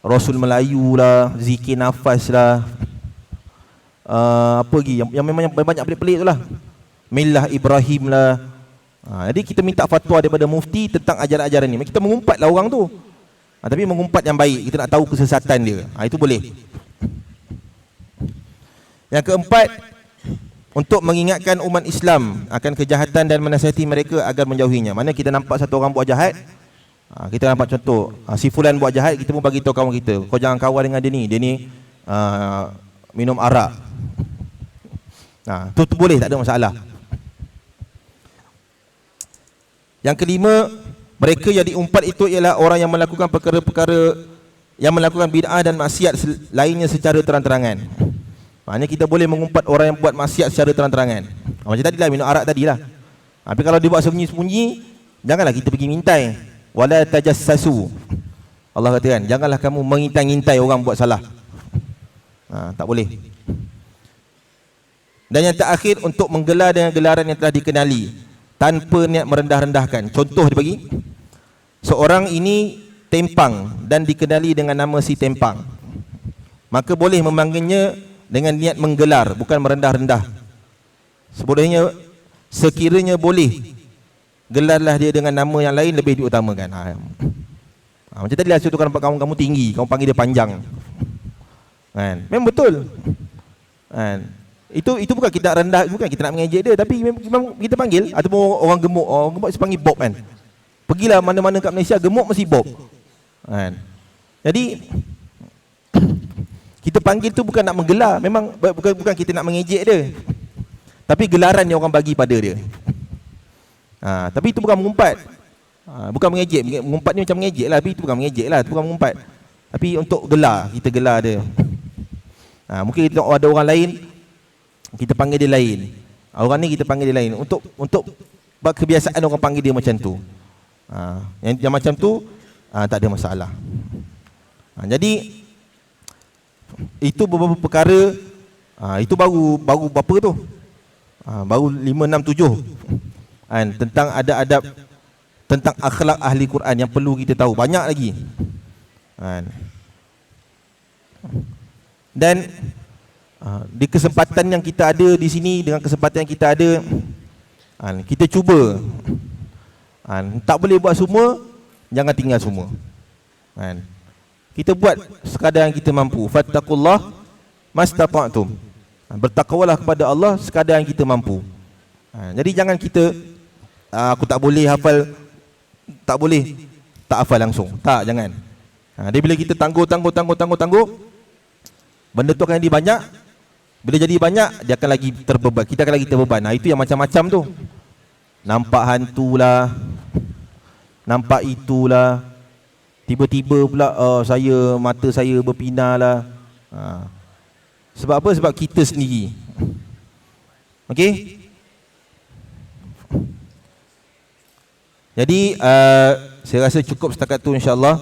Rasul Melayu lah, zikir nafas lah, apa lagi yang memang yang banyak pelik-pelik tu lah, Millah Ibrahim lah. Jadi kita minta fatwa daripada mufti tentang ajaran-ajaran ni. Kita mengumpat lah orang tu, tapi mengumpat yang baik. Kita nak tahu kesesatan dia, itu boleh. Yang keempat, untuk mengingatkan umat Islam akan kejahatan dan menasihati mereka agar menjauhinya. Mana kita nampak satu orang buat jahat, kita nampak contoh, si fulan buat jahat, kita pun bagi tahu kawan kita, kau jangan kawan dengan dia ni minum arak. Tu boleh, tak ada masalah. Yang kelima, mereka yang diumpat itu ialah orang yang melakukan perkara-perkara yang melakukan bid'ah dan maksiat lainnya secara terang-terangan. Maknanya kita boleh mengumpat orang yang buat maksiat secara terang-terangan. Macam tadilah, minum arak tadilah. Tapi kalau dia buat sembunyi-sembunyi, janganlah kita pergi mintai. Wala tajassasu. Allah kata, kan, janganlah kamu mengintai-intai orang buat salah. Tak boleh. Dan yang terakhir, untuk menggelar dengan gelaran yang telah dikenali tanpa niat merendah-rendahkan. Contoh dia bagi, seorang ini Tempang dan dikenali dengan nama si Tempang, maka boleh memanggilnya dengan niat menggelar, bukan merendah-rendah. Sebolehnya, sekiranya boleh, gelarlah dia dengan nama yang lain lebih diutamakan. Macam tadi lah, tu kan nampak kamu tinggi, kamu panggil dia panjang, kan? Memang betul, kan? Itu bukan kita rendah, bukan kita nak mengejek dia, tapi memang kita panggil. Ataupun orang gemuk saya panggil Bob kan. Pergilah mana-mana kat Malaysia, gemuk mesti Bob kan. Jadi kita panggil tu bukan nak menggelar, memang bukan kita nak mengejek dia, tapi gelaran yang orang bagi pada dia. Tapi itu bukan mengumpat. Bukan mengejek. Mengumpat ni macam mengejek lah, tapi itu bukan mengejek lah, itu bukan mengumpat. Tapi untuk gelar, kita gelar dia. Mungkin kita ada orang lain, kita panggil dia lain. Orang ni kita panggil dia lain. Untuk kebiasaan orang panggil dia macam tu. Yang macam tu tak ada masalah. Jadi itu beberapa perkara. Itu baru berapa tu? Baru 5, 6, 7 tentang adab-adab, tentang akhlak ahli Quran yang perlu kita tahu. Banyak lagi. Dan di kesempatan yang kita ada di sini, dengan kesempatan yang kita ada, kita cuba. Tak boleh buat semua, jangan tinggal semua. Kita buat sekadar yang kita mampu. Fattaqullah mastata'tum. Bertakwalah kepada Allah sekadar yang kita mampu. Jadi jangan kita aku tak boleh hafal, tak boleh tak hafal langsung. Tak, jangan. Dia bila kita tangguh, benda tu akan jadi banyak. Bila jadi banyak, dia akan lagi terbeban. Kita akan lagi terbeban. Itu yang macam-macam tu. Nampak hantu lah, nampak itulah, tiba-tiba pula mata saya berpinar lah. Sebab apa? Sebab kita sendiri. Okey? Jadi saya rasa cukup setakat tu, insya-Allah.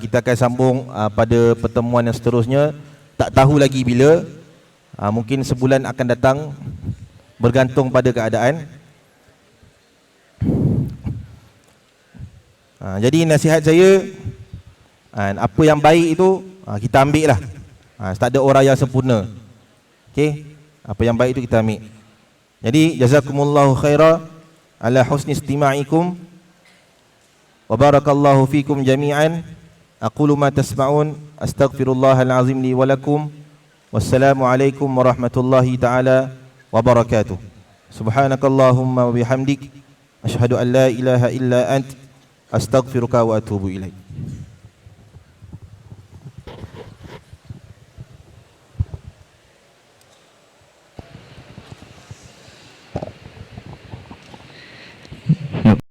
Kita akan sambung pada pertemuan yang seterusnya. Tak tahu lagi bila. Mungkin sebulan akan datang, bergantung pada keadaan. Jadi nasihat saya, apa yang baik itu kita ambil lah. Tak ada orang yang sempurna. Okey, apa yang baik itu kita ambil. Jadi jazakumullahu khaira ala husni istima'ikum wa barakallahu fikum jami'an. Aqulu ma tasma'un, astaghfirullahal azim li wa lakum. Wassalamu alaikum warahmatullahi taala wabarakatuh. Subhanakallahumma wa bihamdik, asyhadu an la ilaha illa ant, astaghfiruka wa atubu ilaik.